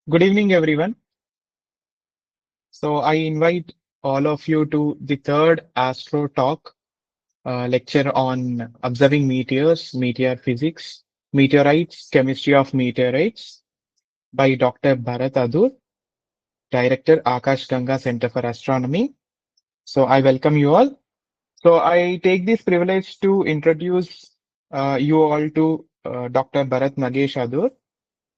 Good evening, everyone. So I invite all of you to the third Astro Talk lecture on observing meteors, meteor physics, meteorites, chemistry of meteorites by Dr. Bharat Adur, Director, Akash Ganga Centre for Astronomy. So I welcome you all. So I take this privilege to introduce you all to Dr. Bharat Nagesh Adur.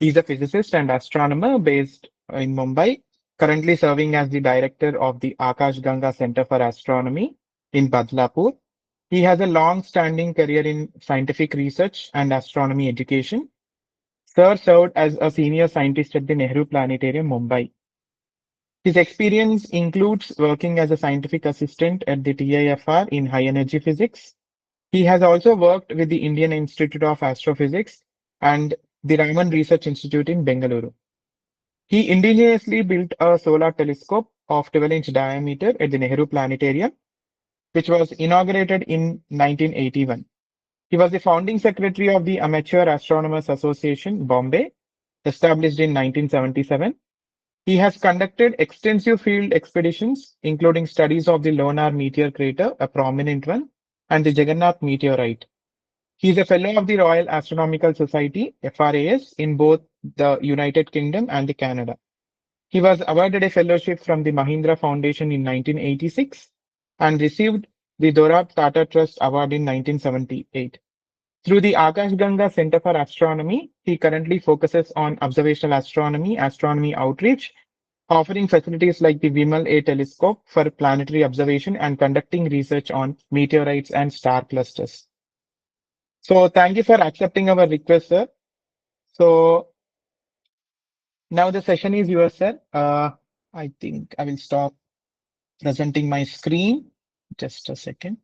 He's a physicist and astronomer based in Mumbai, currently serving as the director of the Akash Ganga Centre for Astronomy in Badlapur. He has a long-standing career in scientific research and astronomy education. Sir served as a senior scientist at the Nehru Planetarium, Mumbai. His experience includes working as a scientific assistant at the TIFR in high energy physics. He has also worked with the Indian Institute of Astrophysics and the Raman Research Institute in Bengaluru. He indigenously built a solar telescope of 12-inch diameter at the Nehru Planetarium, which was inaugurated in 1981. He was the founding secretary of the Amateur Astronomers Association, Bombay, established in 1977. He has conducted extensive field expeditions, including studies of the Lonar meteor crater, a prominent one, and the Jagannath meteorite. He is a fellow of the Royal Astronomical Society, FRAS, in both the United Kingdom and Canada. He was awarded a fellowship from the Mahindra Foundation in 1986 and received the Dorab Tata Trust Award in 1978. Through the Akash Ganga Centre for Astronomy, he currently focuses on observational astronomy, astronomy outreach, offering facilities like the Vimal A telescope for planetary observation and conducting research on meteorites and star clusters. So thank you for accepting our request, sir. So now the session is yours, sir. I think I will stop presenting my screen. Just a second.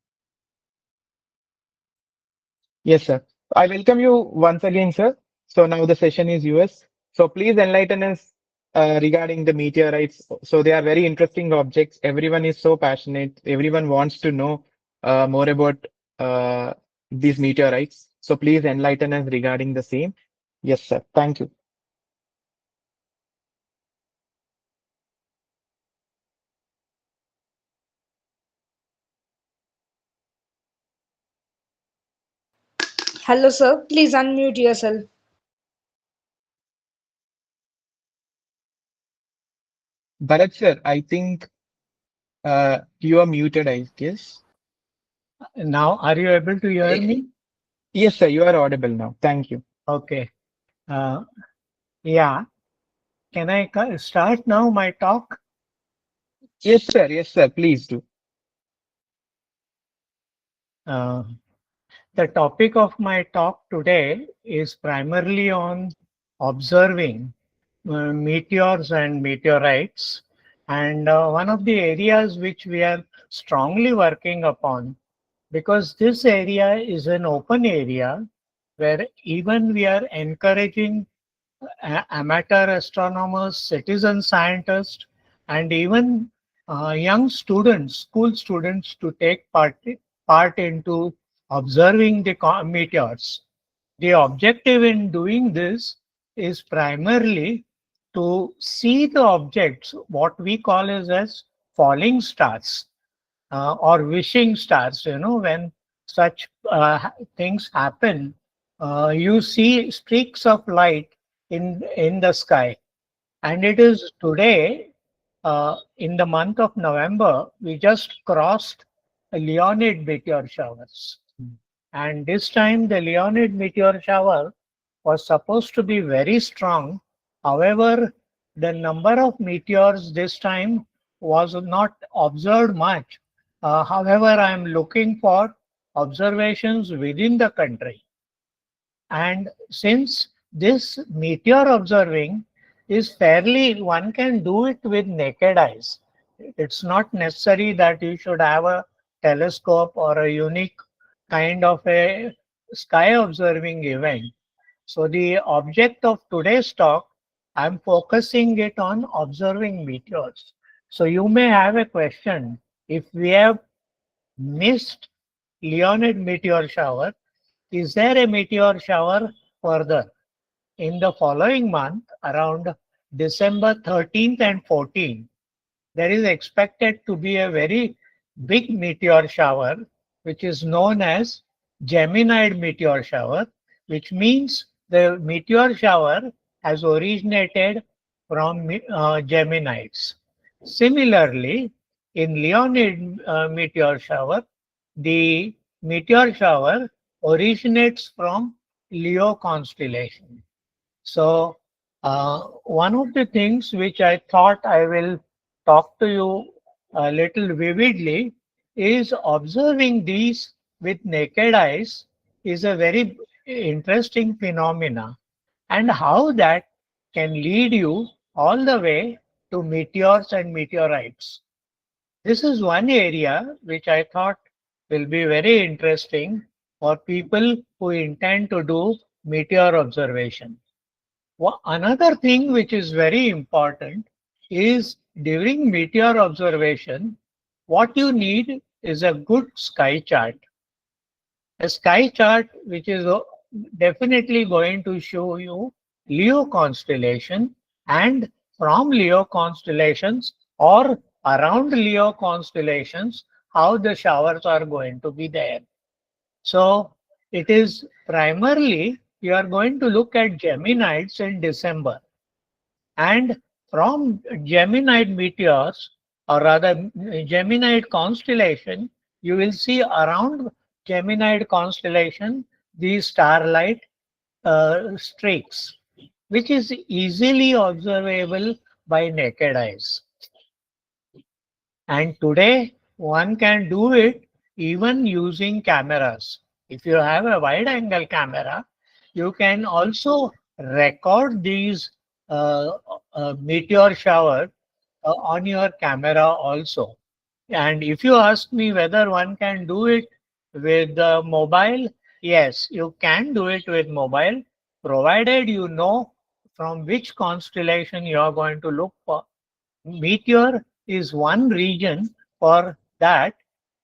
Yes, sir. I welcome you once again, sir. So now the session is yours. So please enlighten us regarding the meteorites. So they are very interesting objects. Everyone is so passionate. Everyone wants to know more about uh, these meteorites. So please enlighten us regarding the same. Yes, sir. Thank you. Hello, sir. Please unmute yourself. Bharat, sir, I think you are muted, I guess. Now, are you able to hear me? Yes, sir. You are audible now. Thank you. Okay. Uh, yeah. Can I start now my talk? Yes, sir. Yes, sir. Please do. Uh, the topic of my talk today is primarily on observing meteors and meteorites. And one of the areas which we are strongly working upon, because this area is an open area where even we are encouraging amateur astronomers, citizen scientists, and even young students, school students, to take part into observing the meteors. The objective in doing this is primarily to see the objects, what we call as falling stars or wishing stars. You know, when such things happen, you see streaks of light in the sky. And it is today, in the month of November, we just crossed a Leonid meteor showers. And this time, the Leonid meteor shower was supposed to be very strong. However, the number of meteors this time was not observed much. However, I am looking for observations within the country. And since this meteor observing is fairly, one can do it with naked eyes. It's not necessary that you should have a telescope or a unique kind of a sky observing event. So the object of today's talk, I'm focusing it on observing meteors. So you may have a question. If we have missed Leonid meteor shower, is there a meteor shower further? In the following month, around December 13th and 14th, there is expected to be a very big meteor shower, which is known as Geminid meteor shower, which means the meteor shower has originated from Geminids. Similarly, in Leonid meteor shower, the meteor shower originates from Leo constellation. So, one of the things which I thought I will talk to you a little vividly is observing these with naked eyes is a very interesting phenomena, and how that can lead you all the way to meteors and meteorites. This is one area which I thought will be very interesting for people who intend to do meteor observation. Another thing which is very important is during meteor observation, what you need is a good sky chart. A sky chart which is definitely going to show you Leo constellation, and from Leo constellations or around Leo constellations, how the showers are going to be there. So it is primarily you are going to look at Geminids in December. And from Geminid meteors, or rather Geminid constellation, you will see around Geminid constellation these starlight streaks, which is easily observable by naked eyes. And today, one can do it even using cameras. If you have a wide angle camera, you can also record these uh, meteor shower on your camera also. And if you ask me whether one can do it with mobile, yes, you can do it with mobile, provided you know from which constellation you are going to look for. Meteor is one region. For that,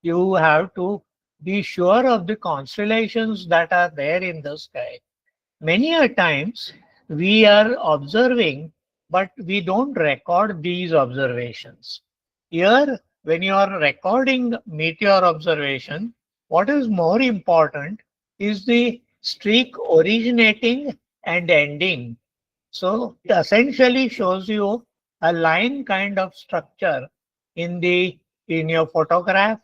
you have to be sure of the constellations that are there in the sky. Many a times we are observing, but we don't record these observations. Here, when you are recording meteor observation, what is more important is the streak originating and ending. So it essentially shows you a line kind of structure in the in your photograph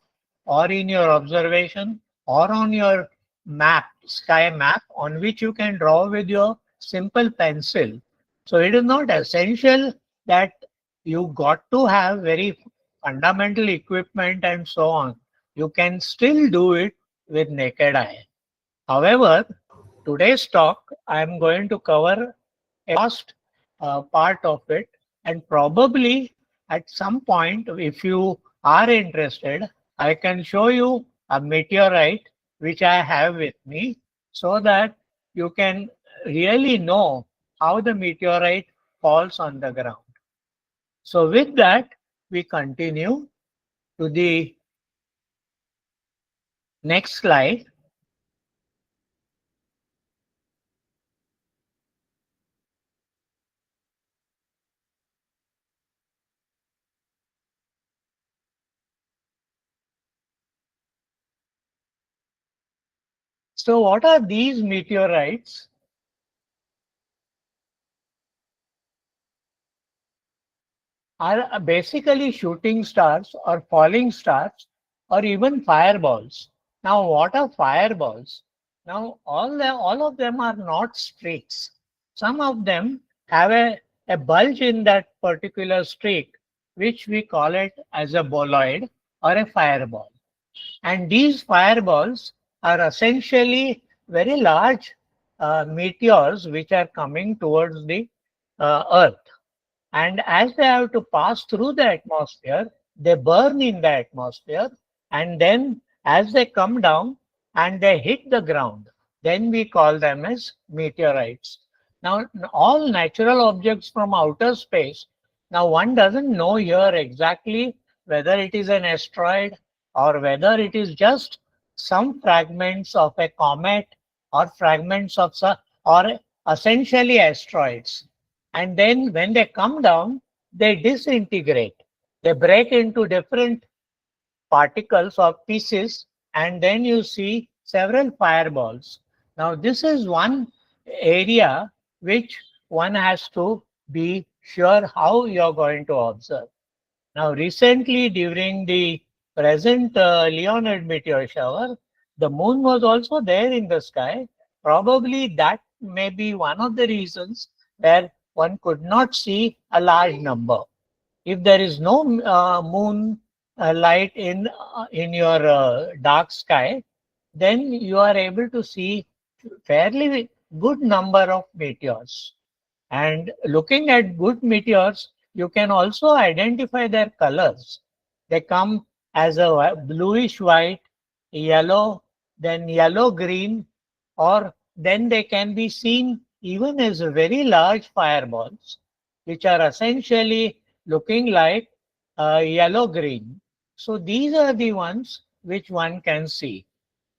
or in your observation or on your map, sky map, on which you can draw with your simple pencil. So it is not essential that you got to have very fundamental equipment and so on. You can still do it with naked eye. However, today's talk, I am going to cover a vast part of it, and probably at some point, if you are interested, I can show you a meteorite which I have with me, so that you can really know how the meteorite falls on the ground. So with that, we continue to the next slide. So what are these meteorites? Are basically shooting stars or falling stars or even fireballs. Now, what are fireballs? Now, all of them are not streaks. Some of them have a bulge in that particular streak, which we call it as a boloid or a fireball. And these fireballs are essentially very large meteors which are coming towards the Earth. And as they have to pass through the atmosphere, they burn in the atmosphere. And then as they come down and they hit the ground, then we call them as meteorites. Now, all natural objects from outer space, now one doesn't know here exactly whether it is an asteroid or whether it is just some fragments of a comet or fragments of or essentially asteroids. And then when they come down, they disintegrate. They break into different particles or pieces, and then you see several fireballs. Now, this is one area which one has to be sure how you're going to observe. Now, recently during the present Leonid meteor shower, the moon was also there in the sky. Probably that may be one of the reasons where one could not see a large number. If there is no moon light in your dark sky, then you are able to see fairly good number of meteors. And looking at good meteors, you can also identify their colors. They come as a bluish white, yellow, then yellow green, or then they can be seen even as very large fireballs, which are essentially looking like yellow green. So these are the ones which one can see.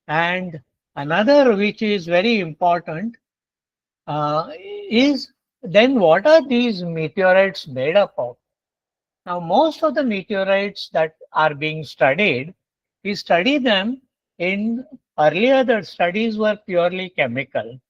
And another which is very important is then what are these meteorites made up of? Now, most of the meteorites that are being studied, we study them in earlier the studies were purely chemical,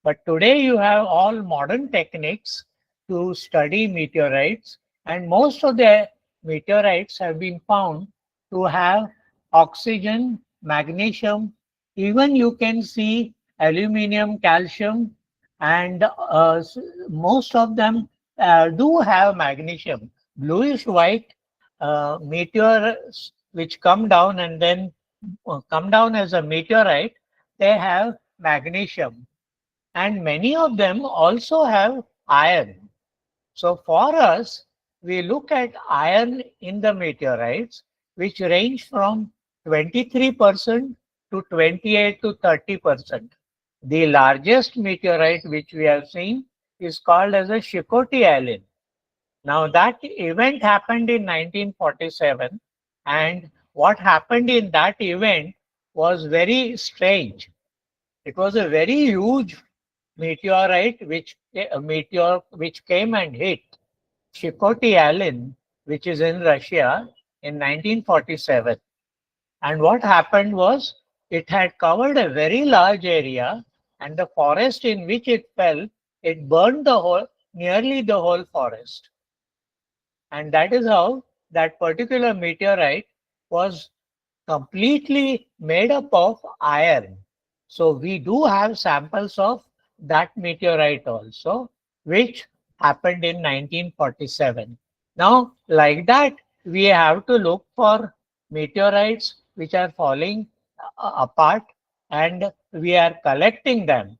but today you have all modern techniques to study meteorites, and most of the meteorites have been found to have oxygen, magnesium, even you can see aluminum, calcium, and most of them do have magnesium. Bluish white meteors which come down and then come down as a meteorite, they have magnesium, and many of them also have iron. So for us, we look at iron in the meteorites, which range from 23% to 28 to 30%. The largest meteorite which we have seen is called as a Shikoty Now that event happened in 1947, and what happened in that event was very strange. It was a very huge meteorite which a meteor which came and hit Shikoty which is in Russia, in 1947. And what happened was it had covered a very large area, and the forest in which it fell, it burned the whole, nearly the whole forest. And that is how that particular meteorite was completely made up of iron. So we do have samples of that meteorite also, which happened in 1947. Now, like that, we have to look for meteorites which are falling apart, and we are collecting them.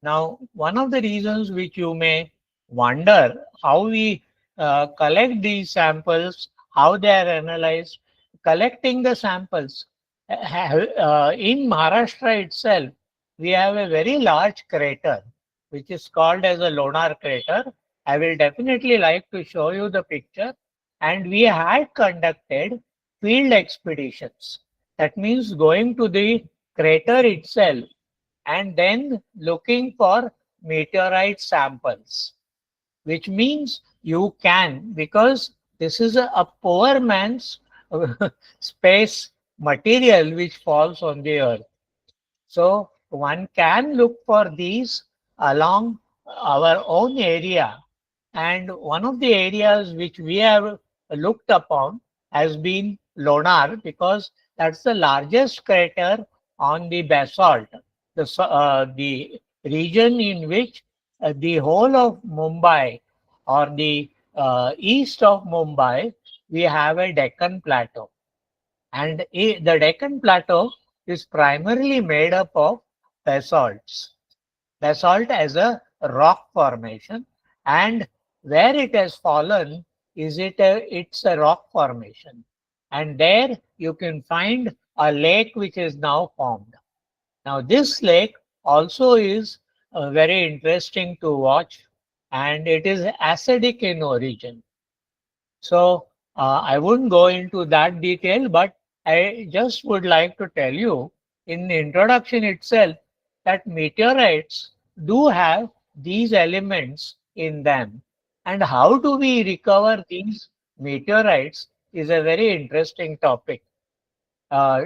Now, one of the reasons which you may wonder how we collect these samples, how they are analyzed, collecting the samples. In Maharashtra itself, we have a very large crater, which is called as a Lonar crater. I will definitely like to show you the picture. And we had conducted field expeditions. That means going to the crater itself and then looking for meteorite samples, which means you can, because this is a poor man's space material which falls on the earth. So one can look for these along our own area. And one of the areas which we have looked upon has been Lonar, because that's the largest crater on the basalt, the region in which the whole of Mumbai or the east of Mumbai, we have a Deccan Plateau. And the Deccan Plateau is primarily made up of basalts. Basalt as a rock formation, and where it has fallen it's a rock formation. And there you can find a lake which is now formed. Now this lake also is very interesting to watch, and it is acidic in origin. So I wouldn't go into that detail, but I just would like to tell you in the introduction itself that meteorites do have these elements in them. And how do we recover these meteorites is a very interesting topic. Uh,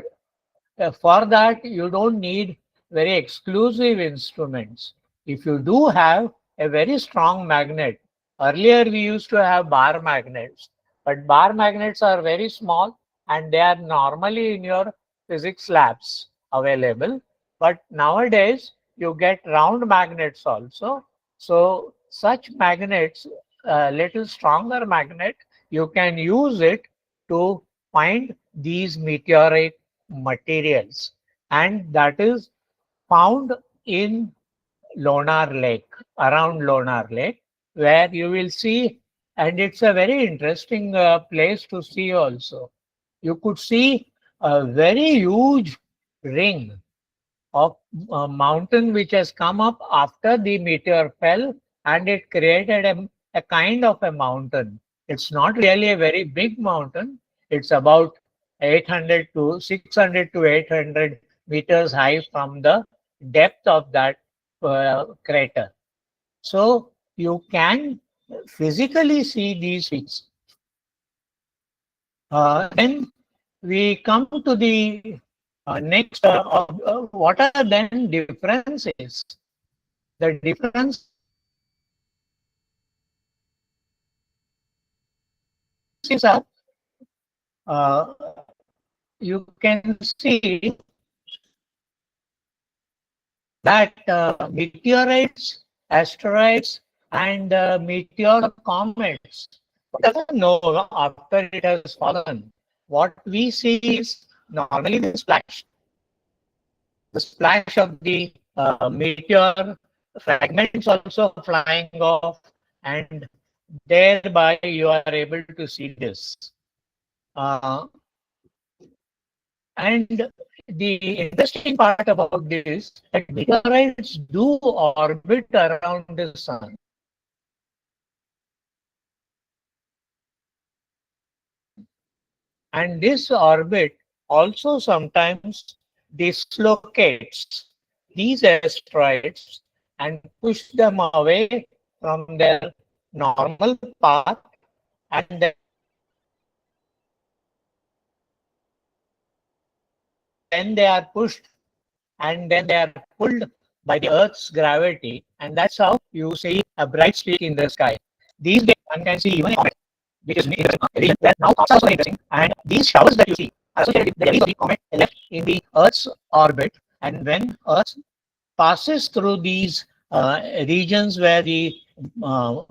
for that, you don't need very exclusive instruments. If you do have a very strong magnet, earlier we used to have bar magnets, but bar magnets are very small and they are normally in your physics labs available. But nowadays, you get round magnets also. So, such magnets, a little stronger magnet, you can use it to find these meteorite materials, and that is found in Lonar Lake, around Lonar Lake, where you will see, and it's a very interesting place to see also. You could see a very huge ring of a mountain which has come up after the meteor fell, and it created a kind of a mountain. It's not really a very big mountain. It's about 800 to 600 to 800 meters high from the depth of that crater. So you can physically see these peaks. Then we come to the next, what are then differences? The differences are you can see that meteorites, asteroids, and meteor comets doesn't know after it has fallen. What we see is normally the splash of the meteor fragments also flying off, and thereby you are able to see this. Uh, and the interesting part about this, that meteorites do orbit around the sun. And this orbit also sometimes dislocates these asteroids and push them away from their normal path, and then they are pushed, and then they are pulled by the Earth's gravity, and that's how you see a bright streak in the sky. These days, one can see even a comet, which is in the region where now comets are also very interesting. And these showers that you see are associated with the debris of the comet left in the Earth's orbit. And when Earth passes through these regions where the uh,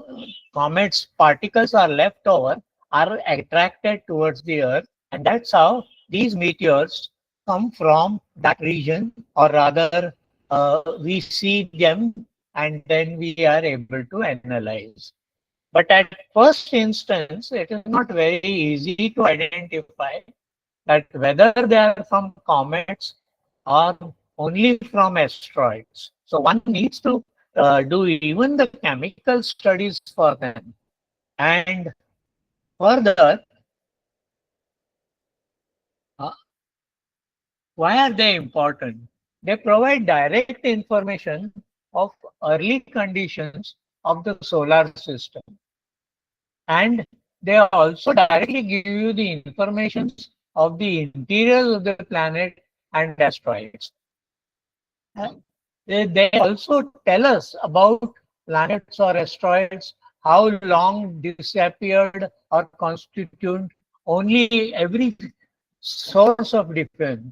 comet's particles are left over, are attracted towards the Earth, and that's how these meteors come from that region, or rather, we see them and then we are able to analyze. But at first instance, it is not very easy to identify that whether they are from comets or only from asteroids. So one needs to do even the chemical studies for them. And further, uh, why are they important? They provide direct information of early conditions of the solar system. And they also directly give you the information of the interiors of the planet and asteroids. They also tell us about planets or asteroids, how long disappeared or constitute only every source of difference.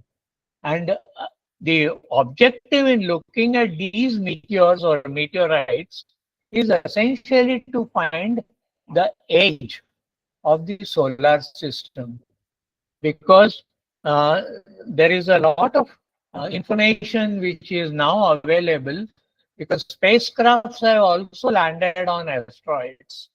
And the objective in looking at these meteors or meteorites is essentially to find the age of the solar system, because there is a lot of information which is now available, because spacecrafts have also landed on asteroids.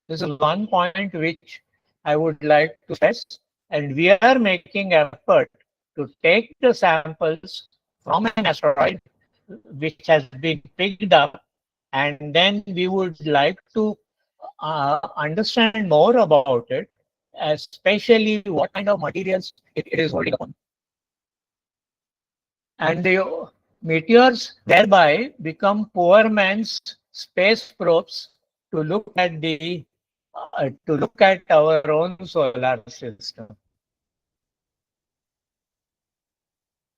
This is one point which I would like to stress, and we are making effort to take the samples from an asteroid which has been picked up, and then we would like to understand more about it, especially what kind of materials it is holding upon. And the meteors thereby become poor man's space probes to look at our own solar system.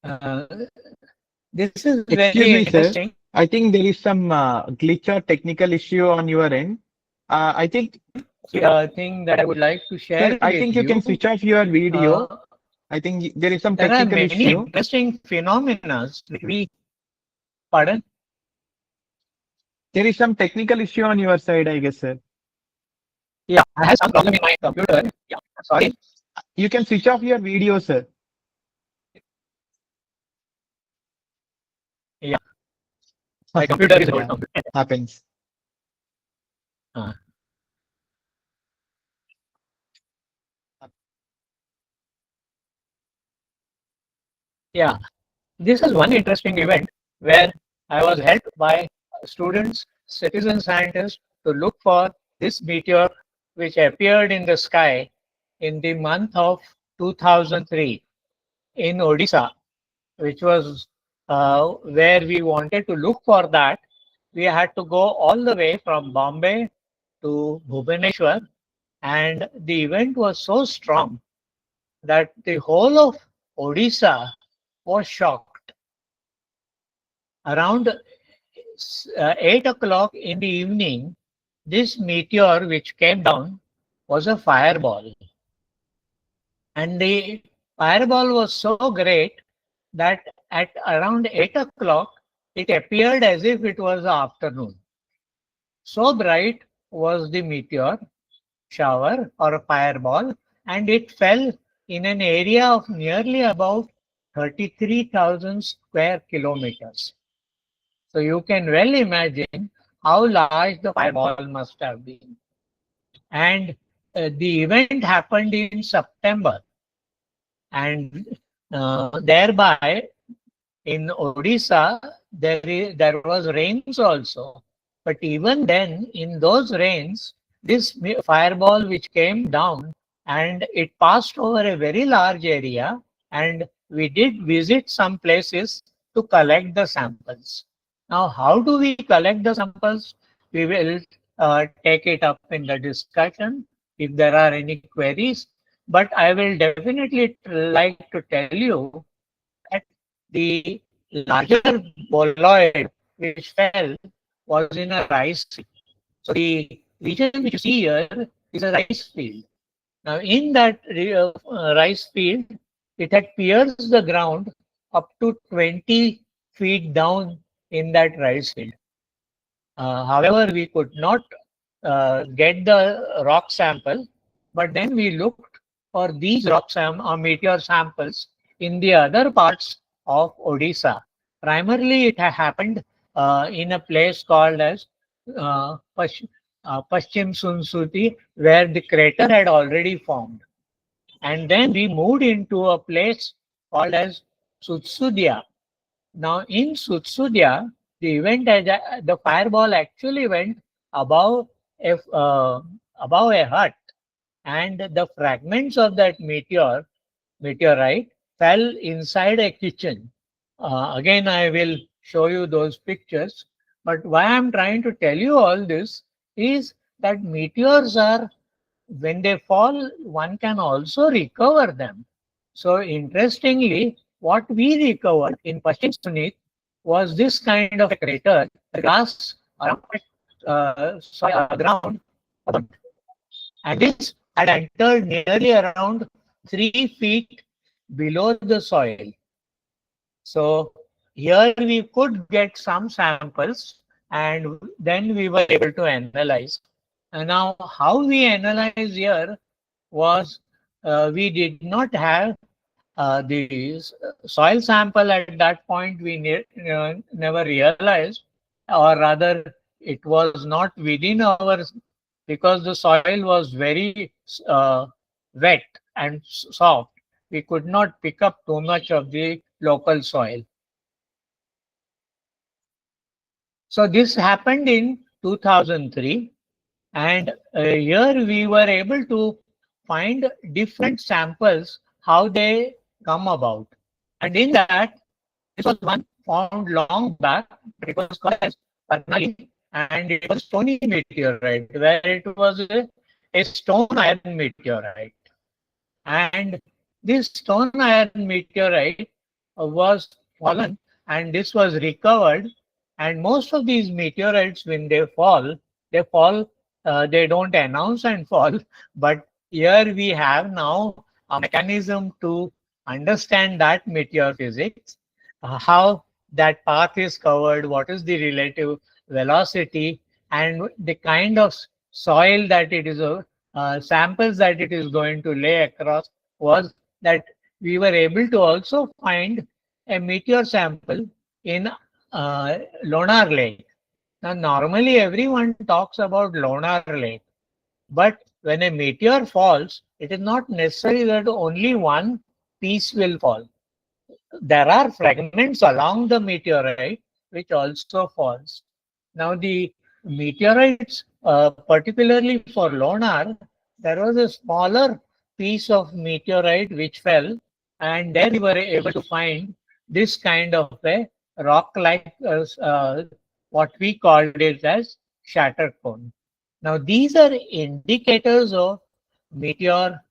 Uh, this is very Excuse me, sir. interesting. I think there is some glitch or technical issue on your end. I think, Thing that I would like to sir, share I with think you can you. switch off your Uh, video. I think there is some there are technical many issue. interesting phenomena which we, pardon? There is some technical issue on your side, I guess, sir. Yeah, I have some problem in my computer. Yeah, sorry. You can switch off your video, sir. Yeah, my computer is old Yeah, computer. happens. Uh, yeah, this is one interesting event where I was helped by students, citizen scientists to look for this meteor which appeared in the sky in the month of 2003 in Odisha, which was where we wanted to look for that. We had to go all the way from Bombay to Bhubaneswar, and the event was so strong that the whole of Odisha was shocked. Around 8 o'clock in the evening, this meteor which came down was a fireball. And the fireball was so great that at around 8 o'clock, it appeared as if it was the afternoon. So bright was the meteor shower or a fireball, and it fell in an area of nearly about 33,000 square kilometers. So you can well imagine how large the fireball must have been. And the event happened in September, and thereby in Odisha there was rains also. But even then, in those rains, this fireball which came down and it passed over a very large area, and we did visit some places to collect the samples. Now, how do we collect the samples? We will take it up in the discussion if there are any queries. But I will definitely like to tell you that the larger boloid which fell was in a rice field. So the region which you see here is a rice field. Now in that rice field, it had pierced the ground up to 20 feet down in that rice field. However, we could not get the rock sample, but then we looked for these or meteor samples in the other parts of Odisha. Primarily, it happened in a place called as Paschim Sunsuti, where the crater had already formed. And then we moved into a place called as Sutsudia. Now, in Sutsudia, the fireball actually went above above a hut, and the fragments of that meteorite fell inside a kitchen. Again, I will show you those pictures. But why I'm trying to tell you all this is that meteors are, when they fall, one can also recover them. So interestingly, what we recovered in Paschim Sunit was this kind of a crater. The grass around soil ground was burnt. And this had entered nearly around 3 feet below the soil. So here we could get some samples, and then we were able to analyze. And now how we analyze here was we did not have the soil sample at that point. We never realized, or rather it was not within our, because the soil was very wet and soft. We could not pick up too much of the local soil. So this happened in 2003, and here we were able to find different samples, how they come about. And in that, this was one found long back, but it was called as Karnali, and it was stony meteorite, where it was a stone iron meteorite. And this stone iron meteorite was fallen, and this was recovered. And most of these meteorites, when they fall, they don't announce and fall. But here we have now a mechanism to understand that meteor physics, how that path is covered, what is the relative velocity, and the kind of soil that it is, samples that it is going to lay across, was that we were able to also find a meteor sample in Lonar Lake. Now, normally everyone talks about Lonar Lake, but when a meteor falls, it is not necessary that only one piece will fall. There are fragments along the meteorite which also falls. Now the meteorites, particularly for Lonar, there was a smaller piece of meteorite which fell, and there we were able to find this kind of a rock-like, what we called it as shatter cone. Now these are indicators of meteor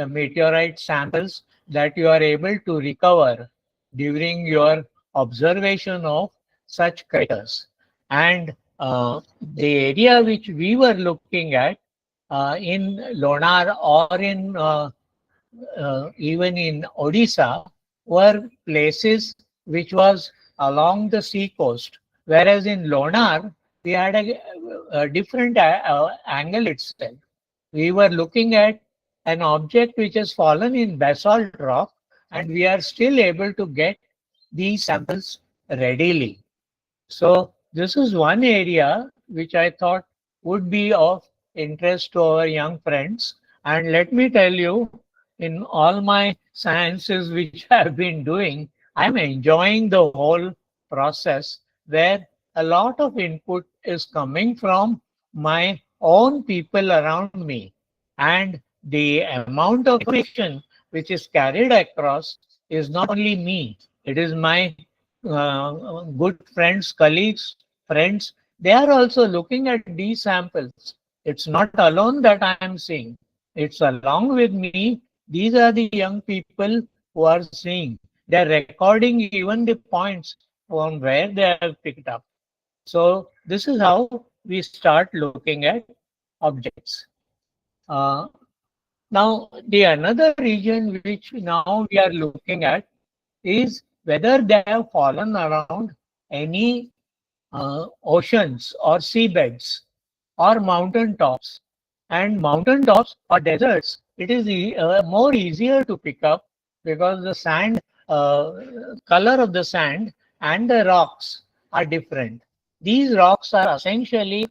meteorite samples that you are able to recover during your observation of such craters. And the area which we were looking at in Lonar or in even in Odisha were places which was along the sea coast, whereas in Lonar we had a different angle itself. We were looking at an object which has fallen in basalt rock, and we are still able to get these samples readily. So this is one area which I thought would be of interest to our young friends. And let me tell you, in all my sciences which I have been doing, I am enjoying the whole process, where a lot of input is coming from my own people around me. And the amount of information which is carried across is not only me, it is my good friends, colleagues, friends. They are also looking at these samples. It's not alone that I am seeing. It's along with me. These are the young people who are seeing. They're recording even the points from where they have picked up. So this is how we start looking at objects. Uh, Now, the another region which now we are looking at is whether they have fallen around any oceans or seabeds or mountain tops. And mountain tops or deserts, it is more easier to pick up because the sand, color of the sand and the rocks are different. These rocks are essentially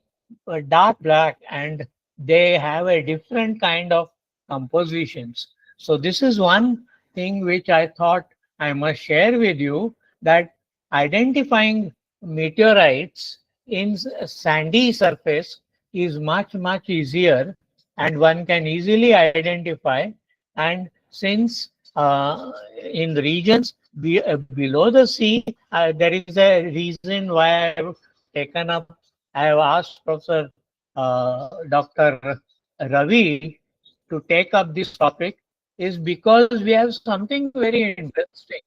dark black, and they have a different kind of compositions. So this is one thing which I thought I must share with you, that identifying meteorites in sandy surface is much easier, and one can easily identify. And since in regions below the sea, there is a reason why I have taken up, I have asked Professor Dr. Ravi to take up this topic, is because we have something very interesting.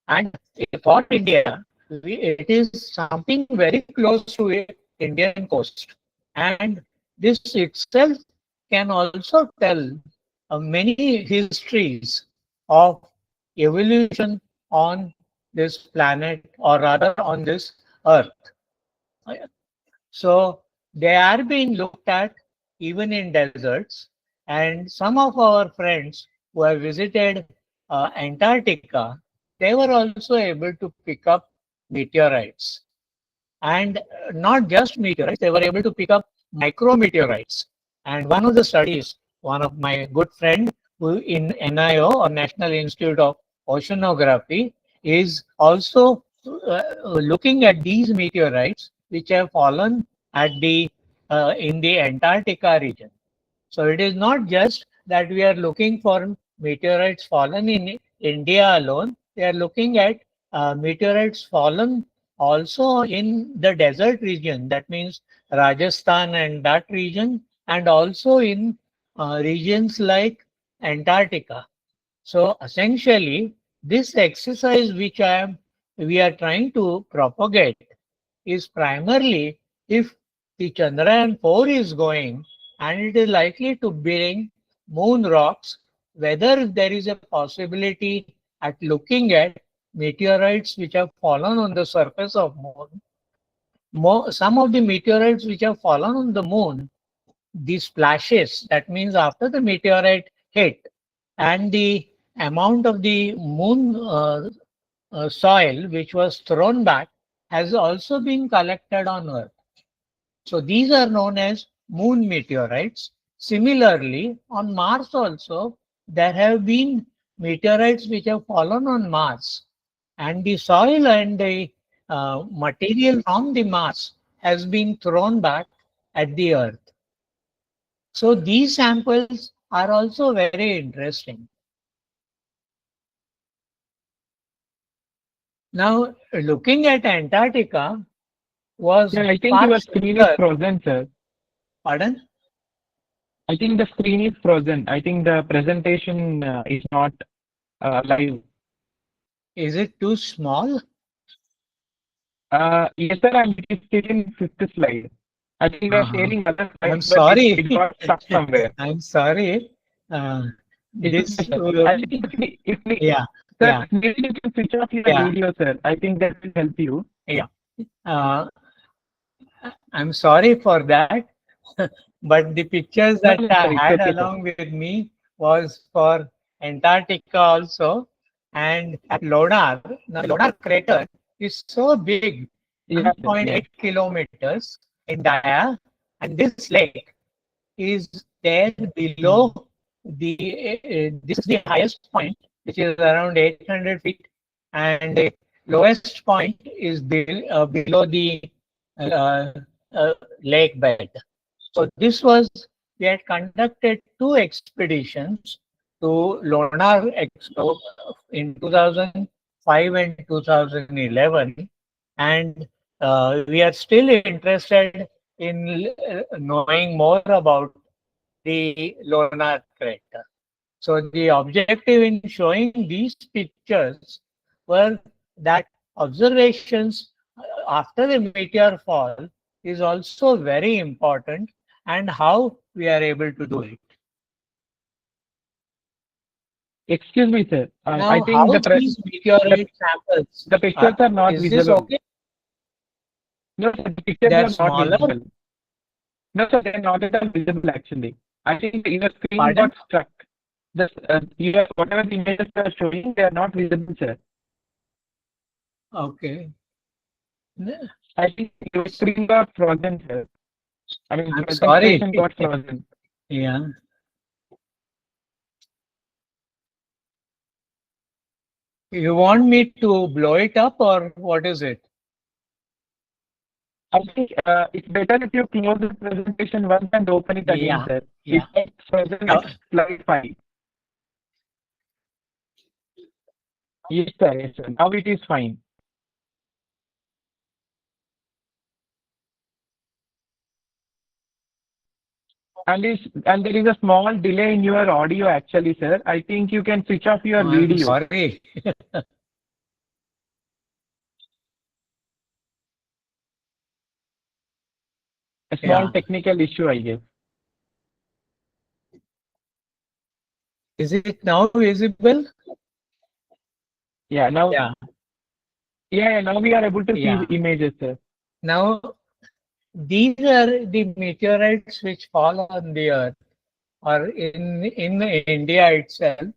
And for India, it is something very close to a Indian coast. And this itself can also tell many histories of evolution on this planet, or rather on this earth. So they are being looked at even in deserts. And some of our friends who have visited Antarctica, they were also able to pick up meteorites. And not just meteorites, they were able to pick up micrometeorites. And one of the studies, one of my good friend who in NIO, or National Institute of Oceanography, is also looking at these meteorites which have fallen at the in the Antarctica region. So it is not just that we are looking for meteorites fallen in India alone. They are looking at meteorites fallen also in the desert region, that means Rajasthan and that region, and also in regions like Antarctica. So essentially, this exercise which we are trying to propagate is primarily if the Chandrayaan 4 is going and it is likely to bring moon rocks, whether there is a possibility at looking at meteorites which have fallen on the surface of moon. Some of the meteorites which have fallen on the moon, these splashes, that means after the meteorite hit and the amount of the moon soil which was thrown back has also been collected on Earth. So these are known as moon meteorites. Similarly, on Mars also, there have been meteorites which have fallen on Mars, and the soil and the material from the Mars has been thrown back at the Earth. So these samples are also very interesting. Now, looking at Antarctica was Yeah, I think far your screen is simpler. frozen, sir. Pardon? I think the screen is frozen. I think the presentation is not live. Is it too small? Yes, sir, and it is still in fifth slide. I think we are Uh-huh. sharing other I'm slides, but it sorry. got stuck somewhere. I'm sorry. Uh, It's okay, this, sir. I think yeah, sir, yeah, maybe you can switch off your yeah, video, sir. I think that will help you. yeah. Uh, I'm sorry for that. But the pictures No, that no, I sir, it's had okay, sir. along with me was for Antarctica also and Lonar. Now, Lonar crater is so big, Yeah, sir, yeah. 1.8 kilometers in diameter, and this lake is there below this is the highest point, which is around 800 feet, and the lowest point is below the uh, lake bed. So this was, we had conducted two expeditions to Lonar Expo in 2005 and 2011, and we are still interested in knowing more about the Lonar crater. So the objective in showing these pictures were that observations after the meteor fall is also very important and how we are able to do it. Excuse me, sir. I Now, think how these meteorite samples the pictures are not is this visible. okay? No, sir, the pictures They're are not smaller. visible. No, sir, they're not at all visible actually. I think your screen Pardon? got stuck. Whatever the images are showing, they are not visible, sir. Okay. I think your screen got frozen, sir. I mean, I'm sorry. presentation got frozen. Yeah. You want me to blow it up or what is it? I think it's better if you close the presentation once and open it again, Yeah. sir. It Yeah. gets frozen Uh, at slide 5. Yes, sir. Yes, sir. Now it is fine. And there is a small delay in your audio actually, sir. I think you can switch off your I'm video. sorry. A small Yeah. technical issue, I guess. Is it now visible? Yeah, now, Yeah. now we are able to see Yeah. the images, sir. Now, these are the meteorites which fall on the Earth or in India itself,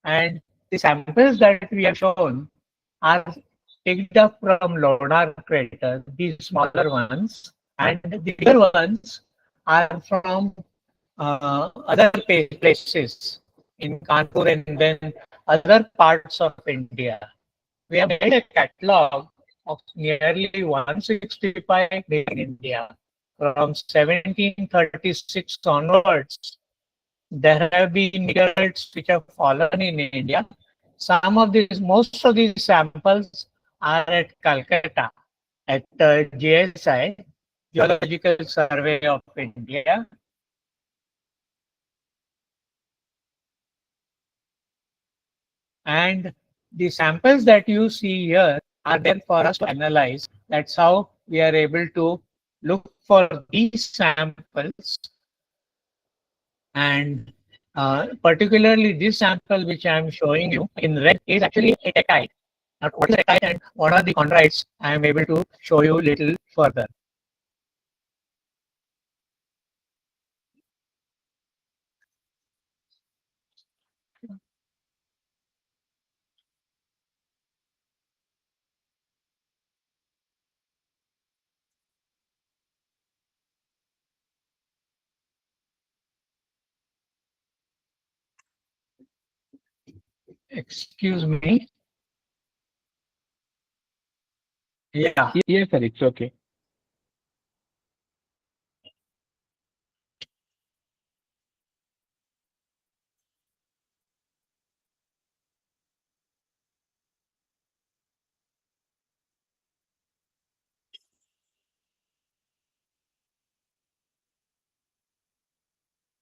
and the samples that we have shown are picked up from Lonar crater, these smaller ones, and the bigger ones are from other places in Kanpur and then other parts of India. We have made a catalog of nearly 165 in India from 1736 onwards. There have been meteorites which have fallen in India. Most of these samples are at Calcutta. at GSI, Geological Survey of India. And the samples that you see here are there for us to analyze. That's how we are able to look for these samples. And particularly this sample which I am showing you in red is actually a tektite. Now, what is a tektite and what are the chondrites? I am able to show you a little further. Excuse me. Yeah. Yes, sir, it's okay.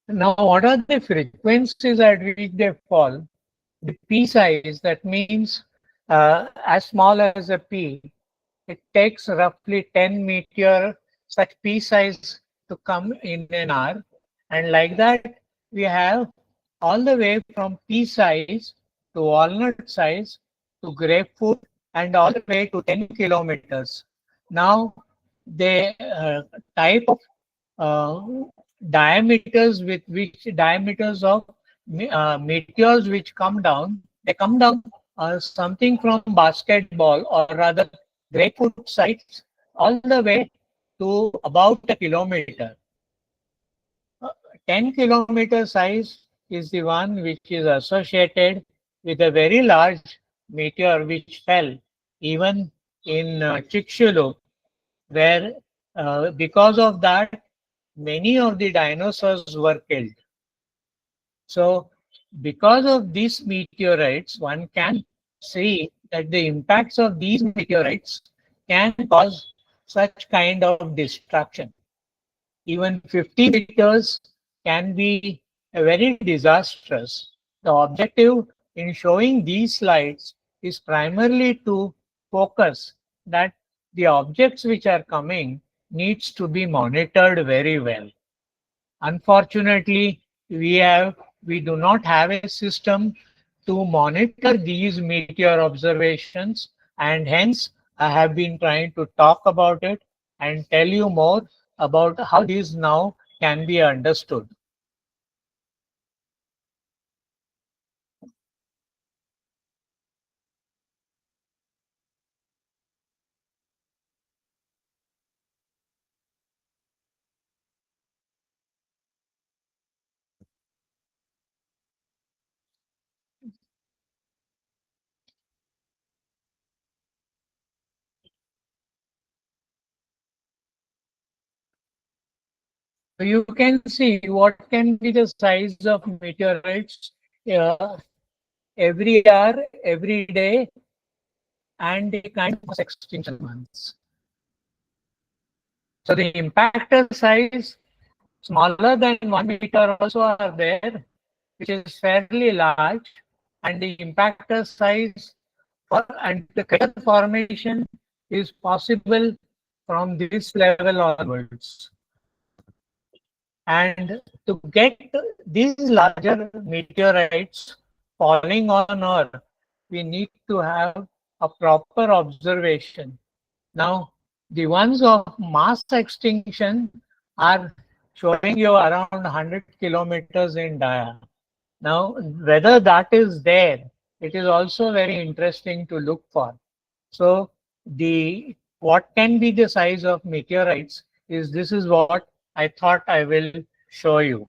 Now, what are the frequencies at which they fall? The p size, that means as small as a pea, it takes roughly 10 meteor such pea size to come in an hour. And like that, we have all the way from pea size to walnut size to grapefruit and all the way to 10 kilometers. Now, the type of uh, diameters with which diameters of meteors which come down, they come down something from basketball or rather grapefruit size all the way to about a kilometer. Uh, 10 kilometer size is the one which is associated with a very large meteor which fell even in Chicxulub, where because of that many of the dinosaurs were killed. So, because of these meteorites, one can see that the impacts of these meteorites can cause such kind of destruction. Even 50 meters can be very disastrous. The objective in showing these slides is primarily to focus that the objects which are coming needs to be monitored very well. Unfortunately, we do not have a system to monitor these meteor observations, and hence I have been trying to talk about it and tell you more about how these now can be understood. So you can see what can be the size of meteorites uh, every hour, every day, and the kind of extinction ones. So the impactor size smaller than 1 meter also are there, which is fairly large, and the impactor size for and the crater formation is possible from this level onwards. And to get these larger meteorites falling on Earth, we need to have a proper observation. Now, the ones of mass extinction are showing you around 100 kilometers in dia. Now, whether that is there, it is also very interesting to look for. So, the what can be the size of meteorites is this is what I thought I will show you.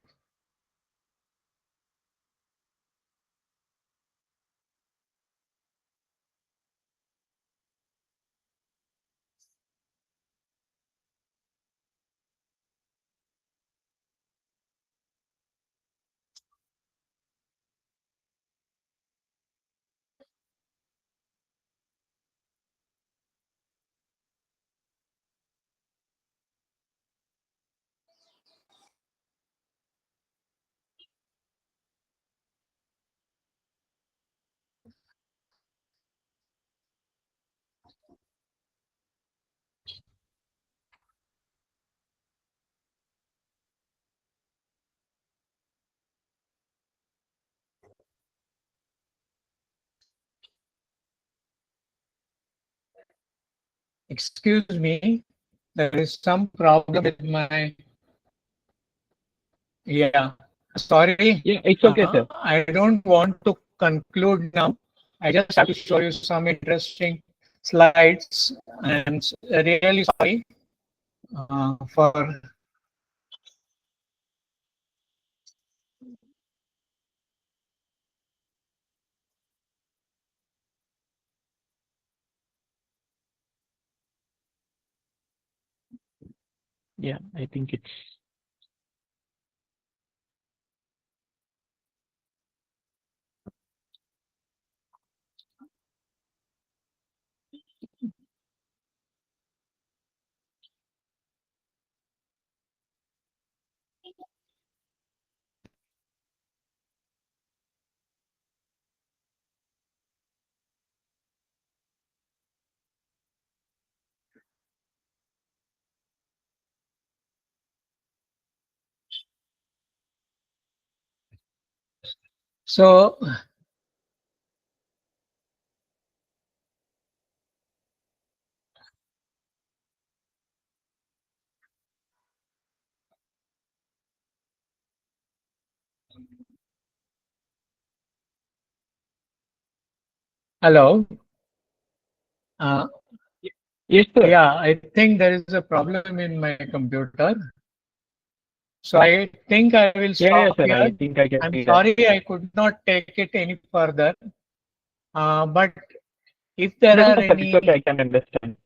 Excuse me, there is some problem with my, yeah, sorry. Yeah, it's okay, sir. I don't want to conclude now. I just have to show you some interesting slides. I'm really sorry for. Yeah, I think it's So, hello. Uh, yes, sir. yeah, I think there is a problem in my computer. So I think I will Yeah, yeah, stop sir. I here. think I can I'm see that. sorry I could not take it any further. But if there No, are no, sir. It's okay. any, I can understand.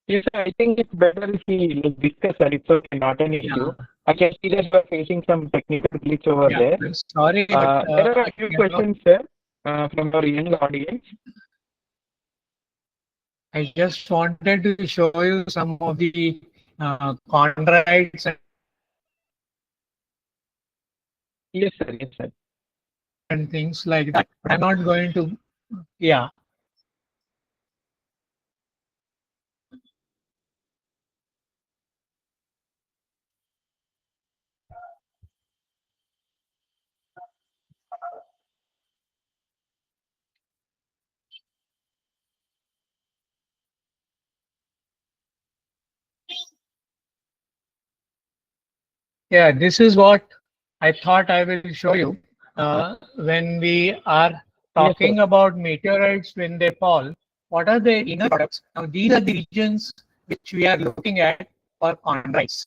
Yes, sir. I think it's better if we like discuss that. It's okay, not an issue. yeah, I can see that you're facing some technical glitch over yeah, there. I'm sorry, but There are a I few cannot. questions, sir, from our young audience. I just wanted to show you some of the chondrites Yes, sir. Yes, sir. and things like that. But I'm not going to. Yeah, yeah. This is what I thought I will show you when we are Yes, sir. talking about meteorites when they fall. What are the inner products? Now, these are the regions which we are looking at for chondrites.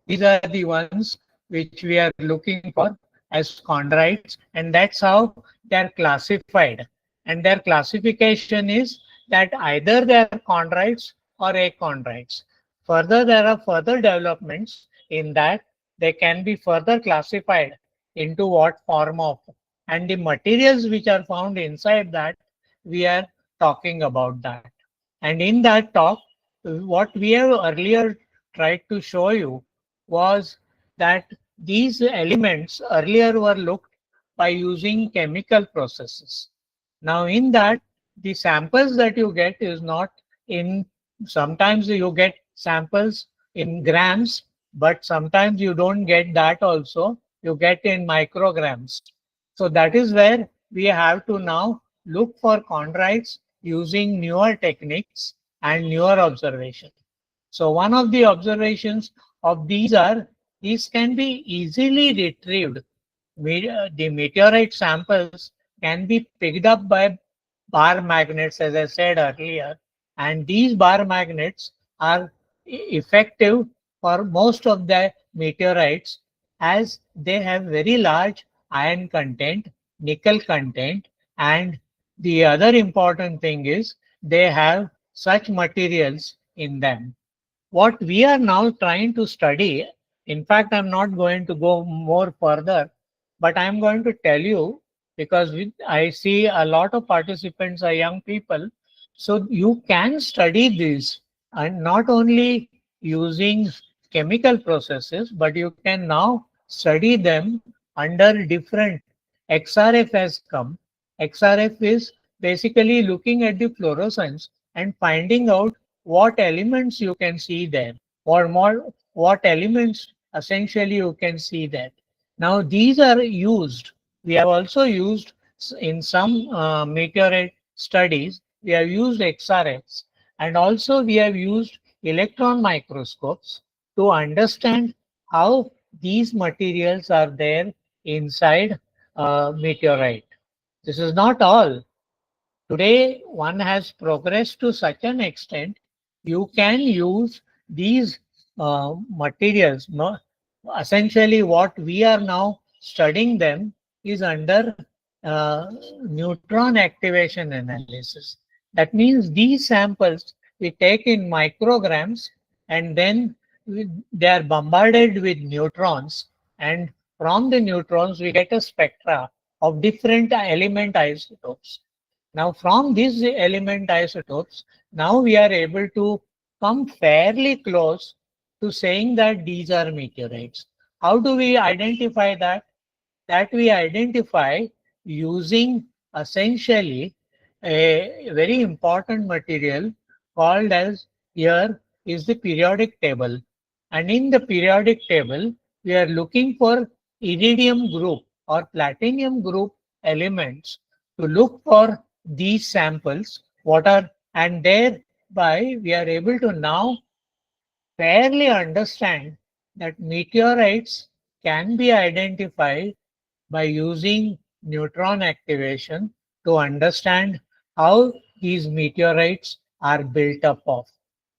These are the ones which we are looking for as chondrites, and that's how they are classified. And their classification is that either they are chondrites or achondrites. Further, there are further developments in that they can be further classified into what form of, and the materials which are found inside that we are talking about that. And in that talk, what we have earlier tried to show you was that these elements earlier were looked by using chemical processes. Now in that, the samples that you get is not in, sometimes you get samples in grams, but sometimes you don't get that also, you get in micrograms. So that is where we have to now look for chondrites using newer techniques and newer observation. So one of the observations of these are, these can be easily retrieved. The meteorite samples can be picked up by bar magnets, as I said earlier, and these bar magnets are effective for most of the meteorites as they have very large iron content, nickel content, and the other important thing is they have such materials in them. What we are now trying to study, in fact, I'm not going to go more further, but I'm going to tell you because I see a lot of participants are young people. So you can study this and not only using chemical processes, but you can now study them under different. XRF has come. XRF is basically looking at the fluorescence and finding out what elements you can see there or more what elements essentially you can see that. Now these are used. We have also used in some meteorite studies, we have used XRFs, and also we have used electron microscopes to understand how these materials are there inside meteorite. This is not all. Today, one has progressed to such an extent you can use these materials. No, essentially, what we are now studying them is under neutron activation analysis. That means these samples we take in micrograms and then they are bombarded with neutrons, and from the neutrons we get a spectra of different element isotopes. Now, from these element isotopes, now we are able to come fairly close to saying that these are meteorites. How do we identify that? That we identify using essentially a very important material called as, here is the periodic table. And in the periodic table, we are looking for iridium group or platinum group elements to look for these samples, what are, and thereby we are able to now fairly understand that meteorites can be identified by using neutron activation to understand how these meteorites are built up of.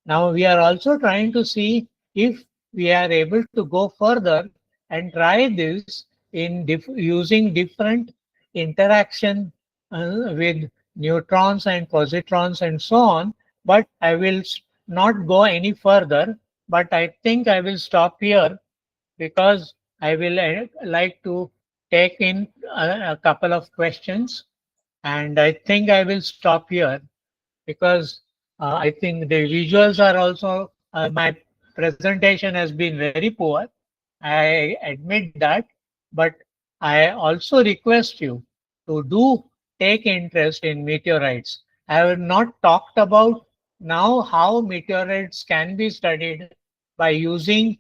Now we are also trying to see if we are able to go further and try this in using different interaction with neutrons and positrons and so on. But I will not go any further, but I think I will stop here because I will like to take in a couple of questions, and I think I will stop here because I think the visuals are also, my presentation has been very poor. I admit that, but I also request you to do take interest in meteorites. I have not talked about now how meteorites can be studied by using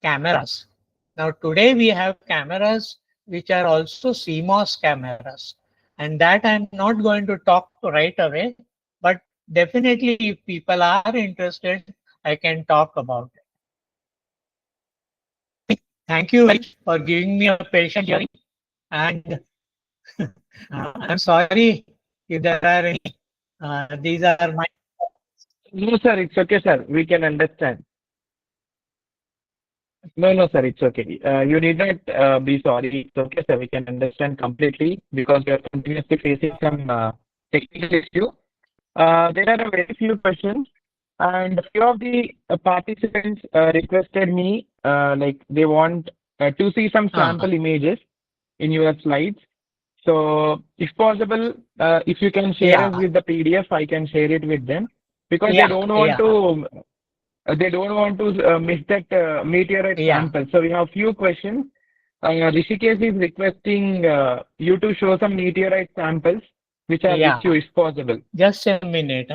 cameras. Now today we have cameras which are also CMOS cameras, and that I'm not going to talk right away, but definitely if people are interested, I can talk about it. Thank you very much for giving me a patient hearing, and I'm sorry if there are any. These are my. No, sir, it's okay, sir. We can understand. No, no, sir, it's okay. You need not be sorry. It's okay, sir. We can understand completely because we are continuously facing some technical issue. There are a very few questions, and a few of the participants requested me, like they want to see some Uh, sample images in your slides. So, if possible, if you can share us yeah, with the PDF, I can share it with them because yeah, they don't want to miss that meteorite yeah, sample. So we have few questions. Rishikesh is requesting you to show some meteorite samples which are with yeah. you if possible. Just a minute.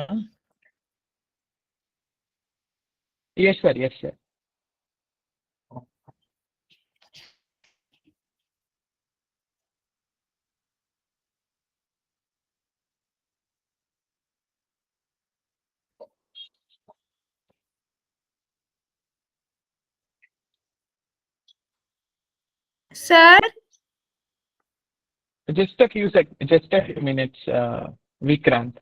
Yes, sir. Yes, sir. Sir, Just a few minutes, Vikrant.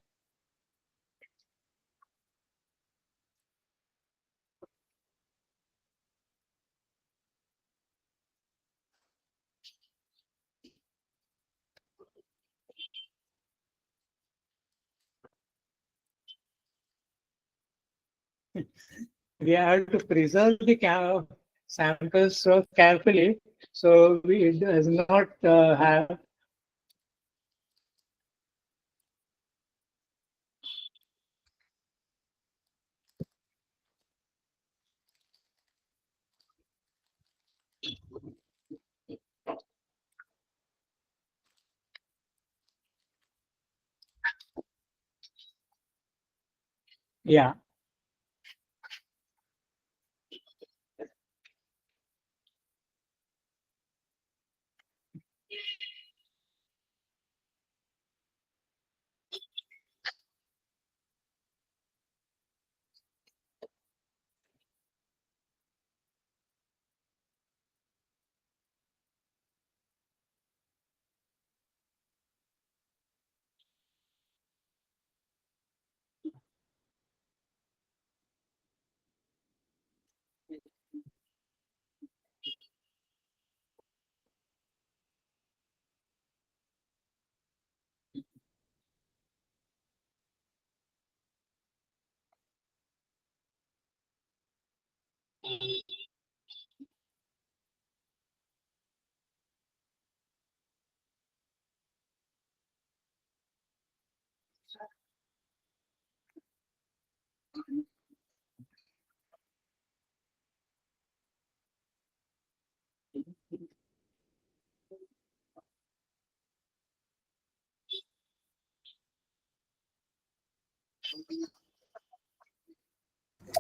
We have to preserve the samples so carefully so it does not have. Yeah,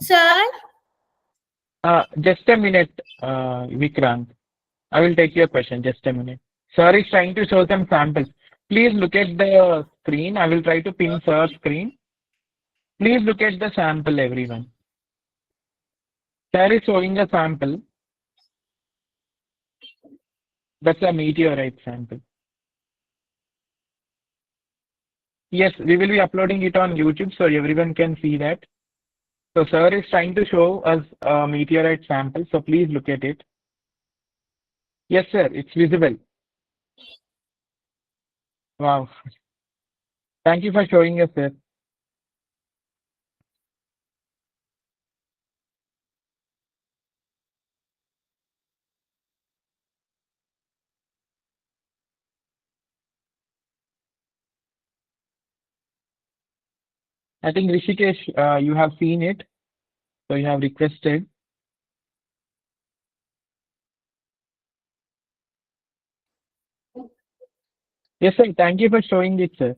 Sir, Just a minute, Vikrant. I will take your question. Just a minute. Sir is trying to show some samples. Please look at the screen. I will try to pin sir's screen. Please look at the sample, everyone. Sir is showing a sample. That's a meteorite sample. Yes, we will be uploading it on YouTube so everyone can see that. So sir is trying to show us a meteorite sample. So please look at it. Yes, sir. It's visible. Wow. Thank you for showing us, sir. I think Rishikesh, you have seen it. So you have requested. Yes, sir. Thank you for showing it, sir.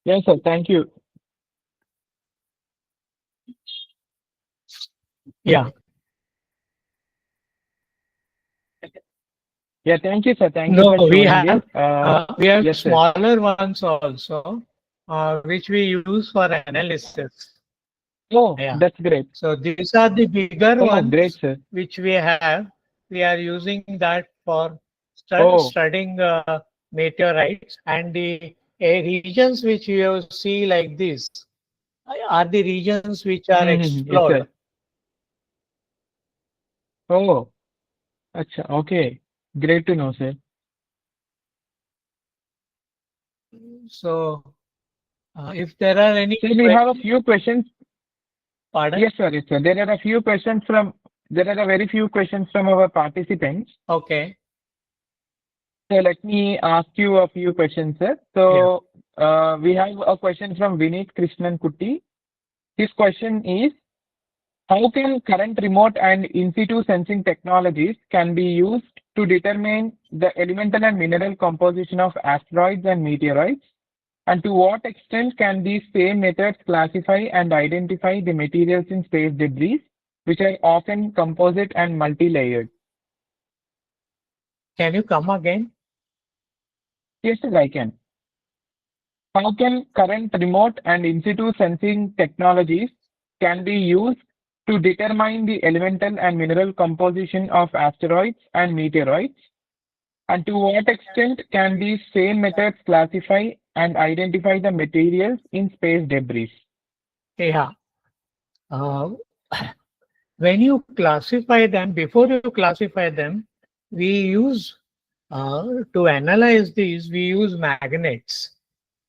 Yes, sir. Thank you. Yeah. Yeah, thank you, sir. Thank you No, for showing it. we have Yes, sir. smaller ones also, which we use for analysis. Oh, Yeah. that's great. So these are the bigger Oh, great, ones sir. which we have. We are using that for Oh, studying meteorites, and the regions which you see like this are the regions which are yes, sir. explored. Oh, acha, okay. Great to know, sir. So if there are any So we have a few questions. pardon? Yes, sir. Yes, sir. There are a few questions from. There are a very few questions from our participants. Okay. So let me ask you a few questions, sir. Yeah. So we have a question from Vineet Krishnan Kutti. His question is, how can current remote and in situ sensing technologies can be used to determine the elemental and mineral composition of asteroids and meteorites? And to what extent can these same methods classify and identify the materials in space debris, which are often composite and multi-layered? Can you come again? Yes, sir, I can. How can current remote and in situ sensing technologies can be used to determine the elemental and mineral composition of asteroids and meteorites? And to what extent can these same methods classify and identify the materials in space debris? Yeah. Uh, when you classify them, before you classify them, we use to analyze these, we use magnets,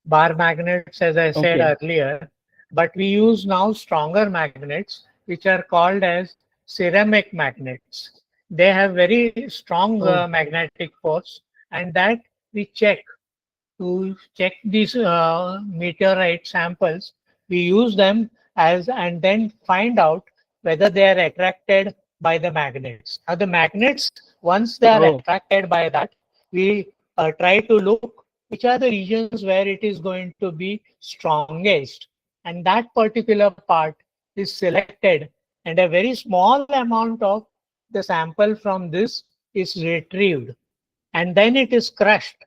bar magnets, as I said Okay. earlier, but we use now stronger magnets, which are called as ceramic magnets. They have very strong Oh, magnetic force, and that we check to check these meteorite samples. We use them as and then find out whether they are attracted by the magnets. Now the magnets, once they are oh, attracted by that, we try to look which are the regions where it is going to be strongest, and that particular part is selected, and a very small amount of the sample from this is retrieved, and then it is crushed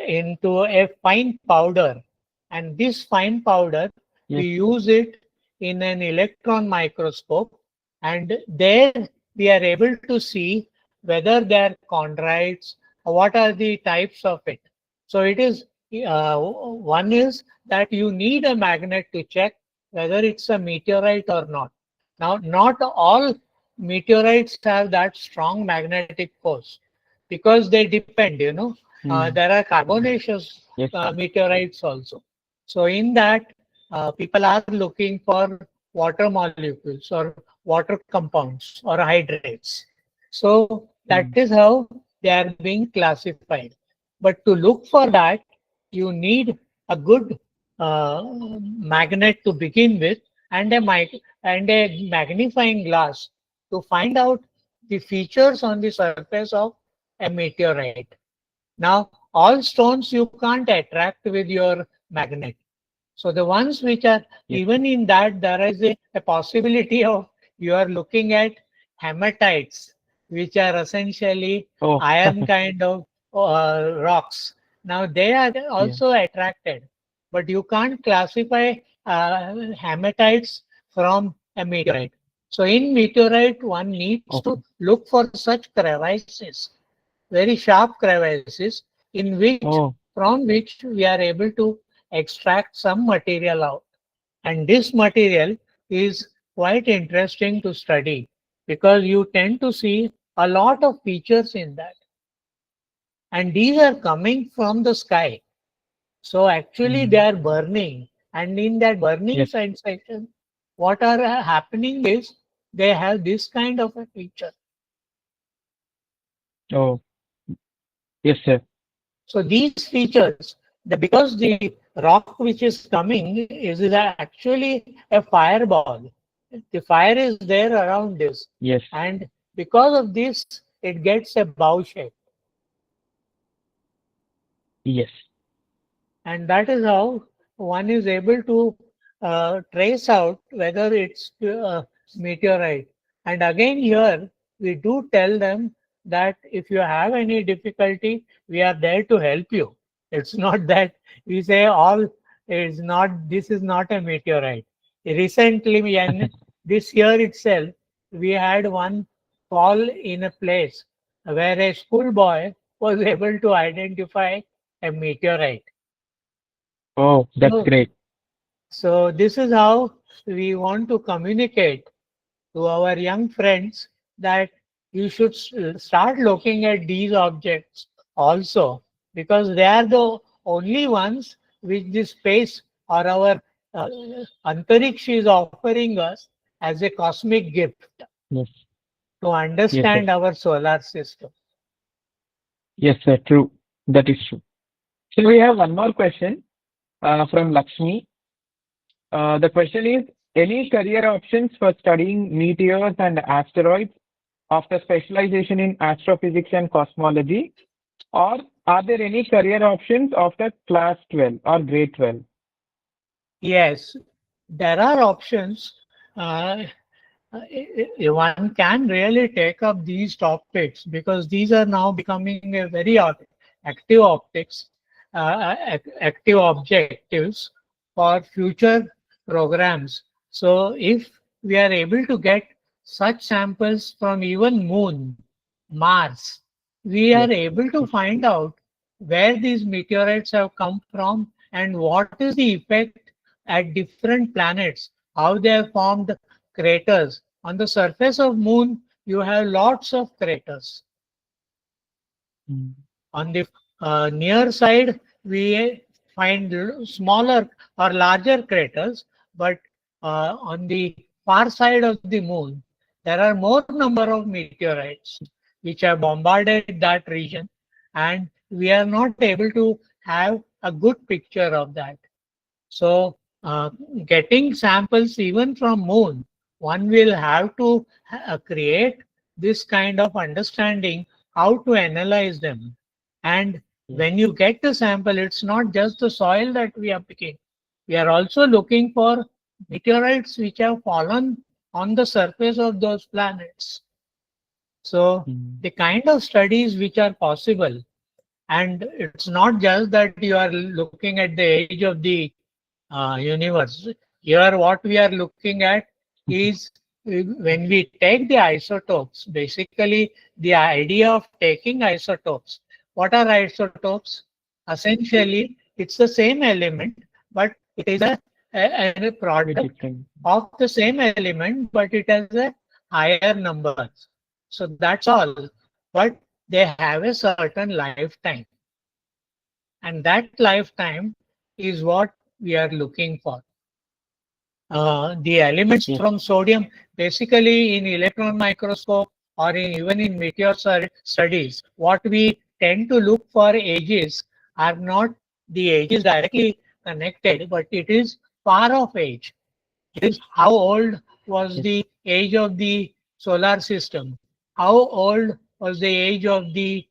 into a fine powder, and this fine powder we yes. use it in an electron microscope, and there we are able to see whether they are chondrites, what are the types of it. So it is one is that you need a magnet to check whether it's a meteorite or not. Now not all meteorites have that strong magnetic force, because they depend, There are carbonaceous Yes, sir. meteorites also. So in that, people are looking for water molecules or water compounds or hydrates. So that Mm. is how they are being classified. But to look for that, you need a good magnet to begin with, and and a magnifying glass to find out the features on the surface of a meteorite. Now, all stones you can't attract with your magnet. So the ones which are Yes. even in that, there is a possibility of you are looking at hematites, which are essentially Oh, iron kind of rocks. Now they are yeah. also attracted, but you can't classify hematites from a meteorite. So in meteorite, one needs Okay. to look for such crevices, very sharp crevices, in which Oh, from which we are able to extract some material out. And this material is quite interesting to study because you tend to see a lot of features in that. And these are coming from the sky. So actually they mm. are burning. And in that burning Yes. sensation, what are happening is they have this kind of a feature. Oh, yes, sir. So these features, because the rock which is coming is actually a fireball. The fire is there around this, Yes. and because of this, it gets a bow shape, Yes. and that is how one is able to trace out whether it's meteorite. And again, here we do tell them that if you have any difficulty, we are there to help you. It's not that we say all is not, this is not a meteorite. Recently, and this year itself, we had one fall in a place where a schoolboy was able to identify a meteorite. Oh, that's So, great. so this is how we want to communicate to our young friends that you should start looking at these objects also, because they are the only ones which this space or our uh, antariksh is offering us as a cosmic gift Yes. to Yes, sir. understand our solar system. Yes, sir. True. That is true. So we have one more question from Lakshmi. The question is, any career options for studying meteors and asteroids after specialization in astrophysics and cosmology? Or are there any career options after class 12 or grade 12? Yes, there are options. One can really take up these topics because these are now becoming a very active optics, active objectives for future programs. So if we are able to get such samples from even Moon, Mars, we Yes. are able to Yes. find out where these meteorites have come from and what is the effect at different planets, how they have formed craters. On the surface of Moon, you have lots of craters. Mm. On the near side, we find smaller or larger craters, but on the far side of the Moon, there are more number of meteorites which have bombarded that region, and we are not able to have a good picture of that. So, getting samples even from Moon, one will have to create this kind of understanding how to analyze them. And Yes. when you get the sample, it's not just the soil that we are picking. We are also looking for meteorites which have fallen on the surface of those planets. So, Mm. the kind of studies which are possible, and it's not just that you are looking at the age of the universe. Here, what we are looking at is when we take the isotopes, basically the idea of taking isotopes. What are isotopes? Essentially, it's the same element, but it is a With product different. of the same element, but it has a higher numbers. So that's all. But they have a certain lifetime. and that lifetime is what we are looking for. The elements Yes. from sodium, basically in electron microscope or even in meteor studies, what we tend to look for ages are not the ages directly connected, but it is far of age. It is how old was Yes. the age of the solar system, how old was the age of the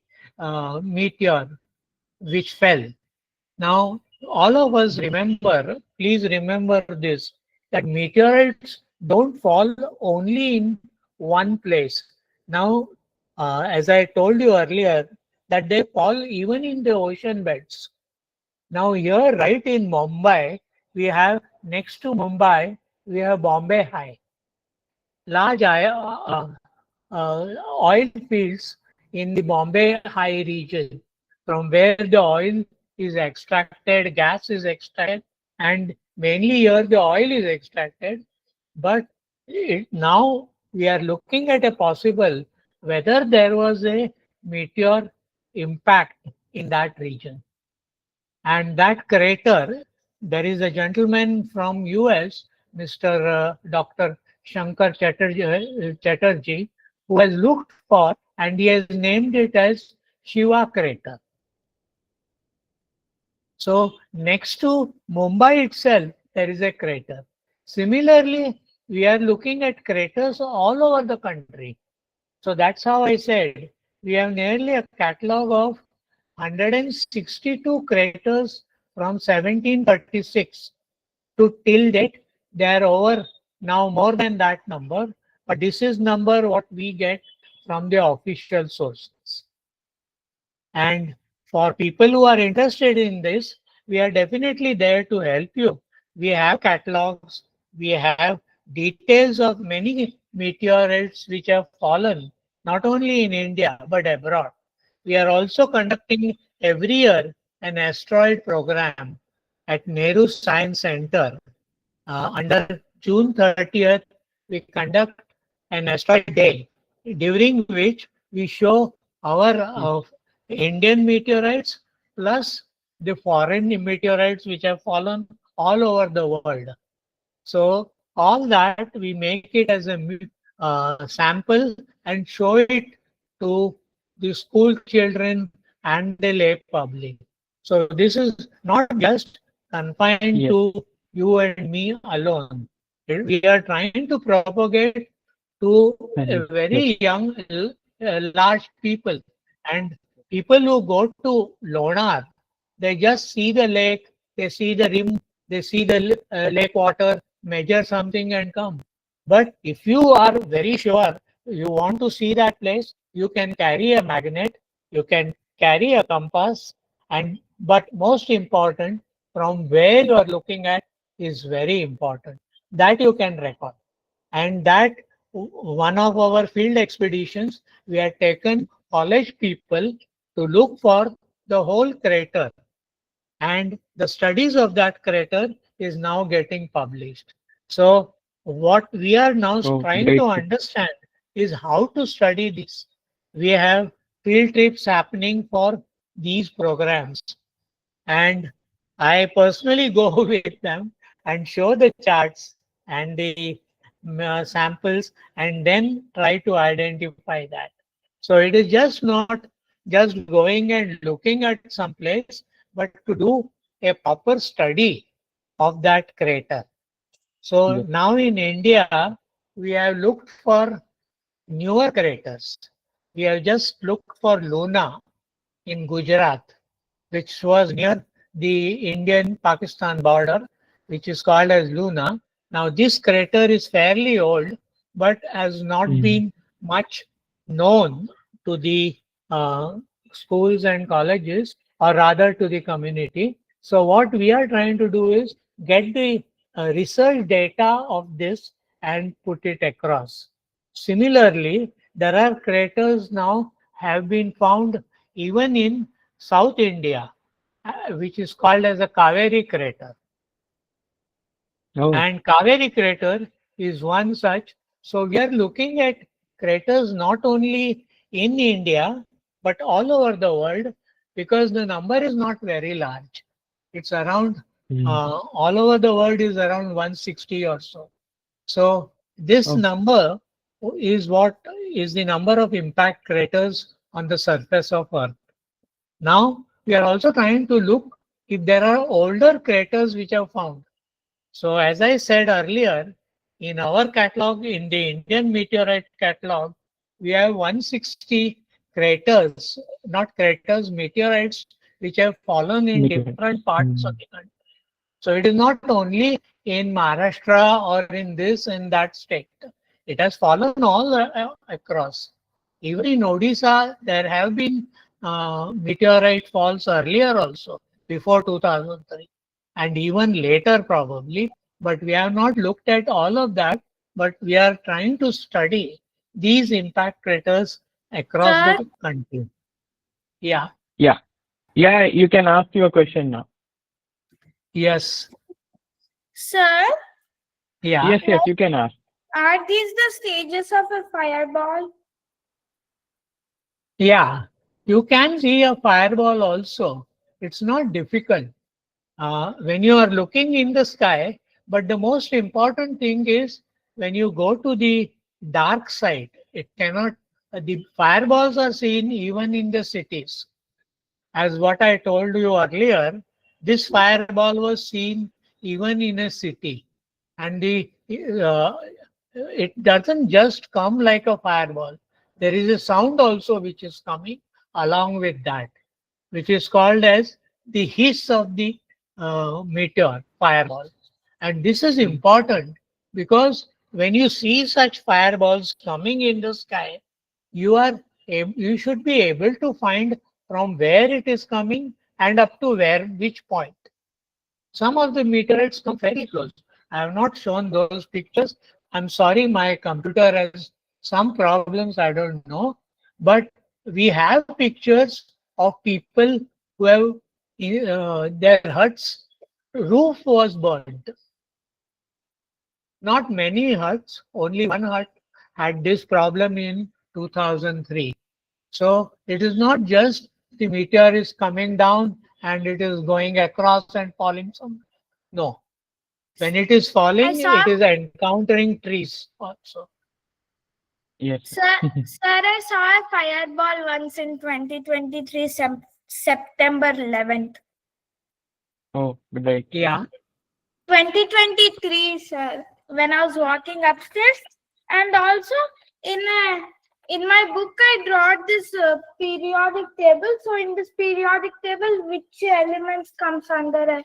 meteor which fell. Now, all of us remember, please remember this, that meteorites don't fall only in one place. Now, as I told you earlier, that they fall even in the ocean beds. Now, here, right in Mumbai, we have next to Mumbai, we have Bombay High, large oil fields in the Bombay High region, from where the oil is extracted, gas is extracted, and mainly here the oil is extracted. But now we are looking at a possible whether there was a meteor impact in that region. And that crater, there is a gentleman from US, Mr. Dr. Shankar Chatterjee, who has looked for and he has named it as Shiva crater. So next to Mumbai itself, there is a crater. Similarly, we are looking at craters all over the country. So that's how I said we have nearly a catalog of 162 craters from 1736 to till date. They are over now more than that number, but this is number what we get from the official sources. And for people who are interested in this, we are definitely there to help you. We have catalogs, we have details of many meteorites which have fallen, not only in India but abroad. We are also conducting every year an asteroid program at Nehru Science Center. Under June 30th, we conduct an asteroid day, during which we show our Yes. Indian meteorites plus the foreign meteorites which have fallen all over the world. So all that we make it as a sample and show it to the school children and the lay public. So this is not just confined Yes. to you and me alone. We are trying to propagate to a And very yes. young, large people. And people who go to Lonar, they just see the lake, they see the rim, they see the lake water, measure something and come. But if you are very sure you want to see that place, you can carry a magnet, you can carry a compass, and but most important, from where you are looking at is very important. That you can record. And that one of our field expeditions, we had taken college people to look for the whole crater, and the studies of that crater is now getting published. So what we are now Oh, trying to great. understand is how to study this. We have field trips happening for these programs, and I personally go with them and show the charts and the samples and then try to identify that. So it is just not just going and looking at some place, but to do a proper study of that crater. So Yes. now in India, we have looked for newer craters. We have just looked for Luna in Gujarat, which was near the Indian-Pakistan border, which is called as Luna. Now, this crater is fairly old, but has not Mm. been much known to the uh, schools and colleges, or rather to the community. So, what we are trying to do is get the research data of this and put it across. Similarly, there are craters now have been found even in South India, which is called as a Kaveri crater. Oh, And Kaveri crater is one such. So we are looking at craters not only in India, but all over the world because the number is not very large. It's around Mm. all over the world is around 160 or so. So this Oh, number is what is the number of impact craters on the surface of Earth. Now we are also trying to look if there are older craters which are found. So as I said earlier, in our catalog, in the Indian meteorite catalog, we have 160 craters, not craters, meteorites, which have fallen in meteorites. different parts of Mm. the country. So it is not only in Maharashtra or in this and that state. It has fallen all across. Even in Odisha, there have been meteorite falls earlier also, before 2003, and even later probably. But we have not looked at all of that. But we are trying to study these impact craters across Sir, the country. Yeah. Yeah, yeah, you can ask your question now. Yes. sir, Yeah. Yes, yes, you can ask. are these the stages of a fireball? Yeah, you can see a fireball also. It's not difficult when you are looking in the sky. But the most important thing is when you go to the dark side, it cannot, the fireballs are seen even in the cities. As what I told you earlier, this fireball was seen even in a city. And uh, it doesn't just come like a fireball. There is a sound also which is coming along with that, which is called as the hiss of the meteor fireball. And this is Mm. important because when you see such fireballs coming in the sky, you should be able to find from where it is coming and up to which point. Some of the meteorites come very close. I have not shown those pictures. I'm sorry, my computer has some problems, I don't know. But we have pictures of people who have their huts roof was burned. Not many huts, only one hut had this problem in 2003. So it is not just the meteor is coming down and it is going across and falling somewhere. No, when it is I falling, saw, it is encountering trees also. Yes. sir, I saw a fireball once in 2023 September 11th. Oh, great. Yeah. 2023, sir, when I was walking upstairs, and also in in my book I drawed this periodic table. So in this periodic table, which elements comes under a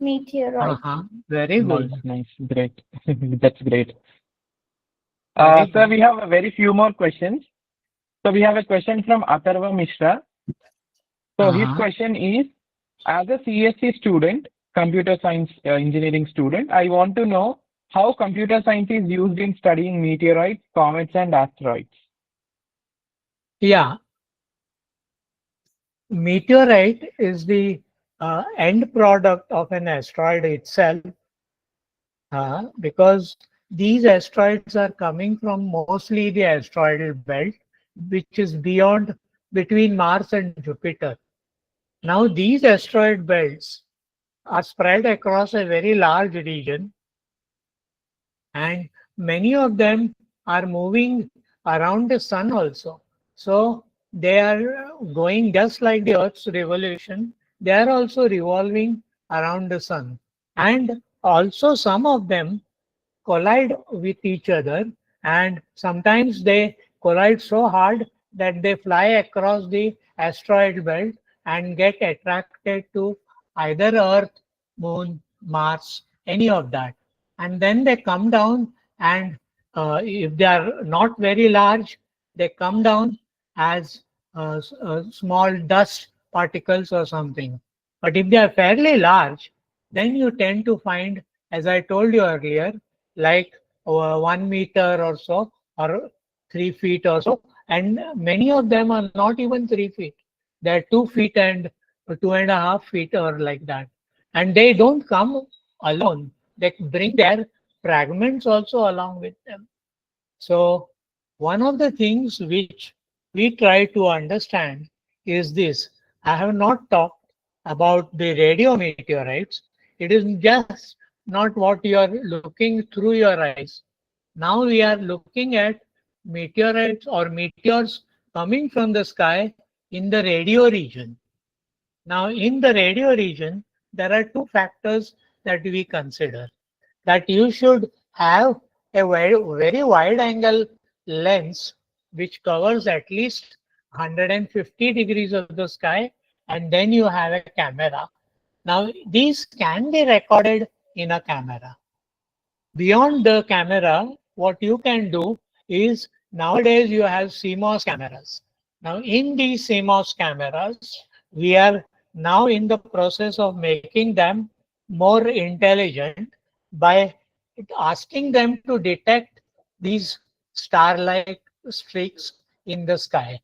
meteoroid? Very Nice, good. nice, great. That's great. Very So good. we have a very few more questions. So we have a question from Atharva Mishra. So his Uh-huh. question is, as a CSC student, computer science engineering student, I want to know how computer science is used in studying meteorites, comets, and asteroids. Yeah. Meteorite is the end product of an asteroid itself because these asteroids are coming from mostly the asteroidal belt, which is beyond between Mars and Jupiter. Now, these asteroid belts are spread across a very large region, and many of them are moving around the sun also. So they are going just like the Earth's revolution, they are also revolving around the sun. And also, some of them collide with each other, and sometimes they collide so hard that they fly across the asteroid belt and get attracted to either Earth, Moon, Mars, any of that. And then they come down, and if they are not very large, they come down as small dust particles or something. But if they are fairly large, then you tend to find, as I told you earlier, like 1 meter or so, or 3 feet or so. And many of them are not even 3 feet. They're 2 feet and 2.5 feet or like that. And they don't come alone. They bring their fragments also along with them. So one of the things which we try to understand is this. I have not talked about the radio meteorites. It is just not what you are looking through your eyes. Now we are looking at meteorites or meteors coming from the sky in the radio region. Now, in the radio region, there are two factors that we consider. That you should have a very wide angle lens which covers at least 150 degrees of the sky, and then you have a camera. Now, these can be recorded in a camera. Beyond the camera, what you can do is nowadays you have CMOS cameras. Now, in these CMOS cameras, we are now in the process of making them more intelligent by asking them to detect these star-like streaks in the sky.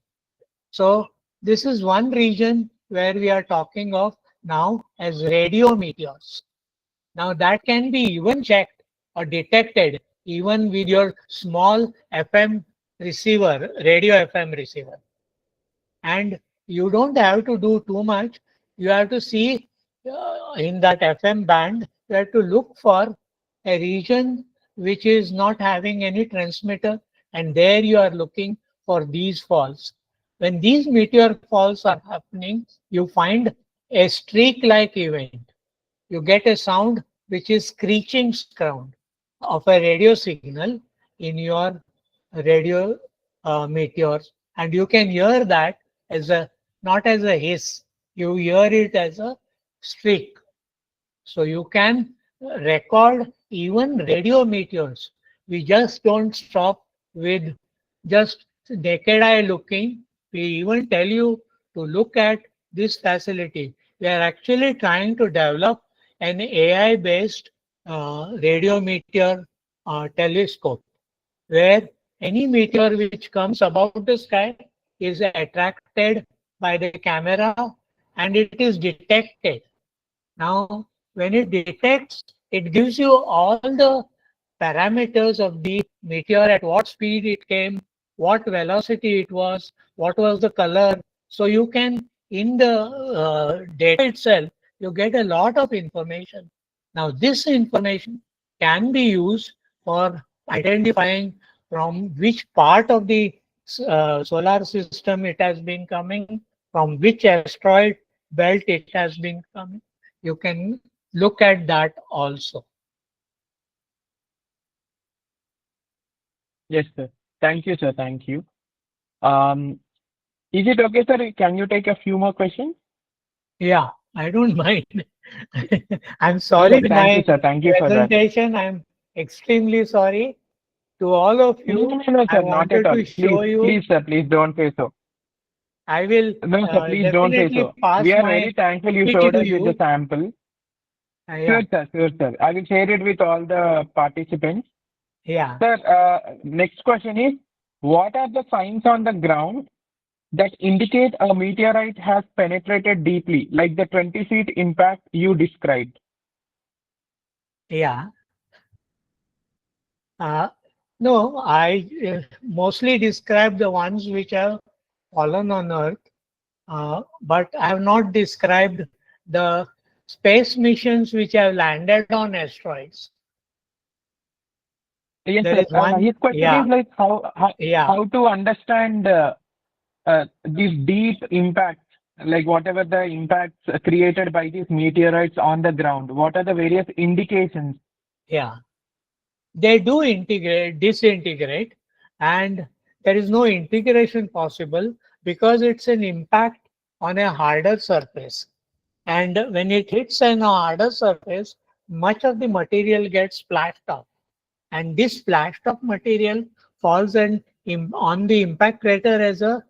So this is one region where we are talking of now as radio meteors. Now that can be even checked or detected even with your small FM receiver, radio FM receiver. And you don't have to do too much. You have to see in that FM band, you have to look for a region which is not having any transmitter, and there you are looking for these falls. When these meteor falls are happening, you find a streak-like event. You get a sound which is screeching sound of a radio signal in your radio meteors, and you can hear that as a not as a hiss, you hear it as a streak. So you can record even radio meteors. We just don't stop with just naked eye looking. We even tell you to look at this facility. We are actually trying to develop an AI-based radio meteor telescope, where any meteor which comes above the sky is attracted by the camera and it is detected. Now, when it detects, it gives you all the parameters of the meteor, at what speed it came, what velocity it was, what was the color. So you can, in the data itself, you get a lot of information. Now, this information can be used for identifying from which part of the solar system it has been coming, from which asteroid belt it has been coming. You can look at that also. Yes, sir. Thank you, sir. Thank you. Um, is it okay, sir? Can you take a few more questions? Yeah, I don't mind. I'm No, sorry, thank you, my sir. Thank you for that. presentation, I'm extremely sorry. To all of No, you, no, I sir, not at wanted all. to Please, show you, please, sir, please don't say so. I will No, sir, please don't say definitely so. pass We are my very thankful you PPT showed to us with the you. sample. Yeah, Sure, sir, sure, sir. I will share it with all the participants. yeah, Sir, next question is, what are the signs on the ground that indicate a meteorite has penetrated deeply, like the 20 feet impact you described? yeah. Uh, no, I mostly describe the ones which have fallen on Earth, but I have not described the space missions which have landed on asteroids. Yes, There sir. is one, His question is yeah, like yeah, how to understand these deep impacts, like whatever the impacts created by these meteorites on the ground. What are the various indications? yeah. They do integrate, disintegrate, and there is no integration possible because it's an impact on a harder surface. And when it hits on a harder surface, much of the material gets splashed off. And this splashed off material falls on the impact crater as a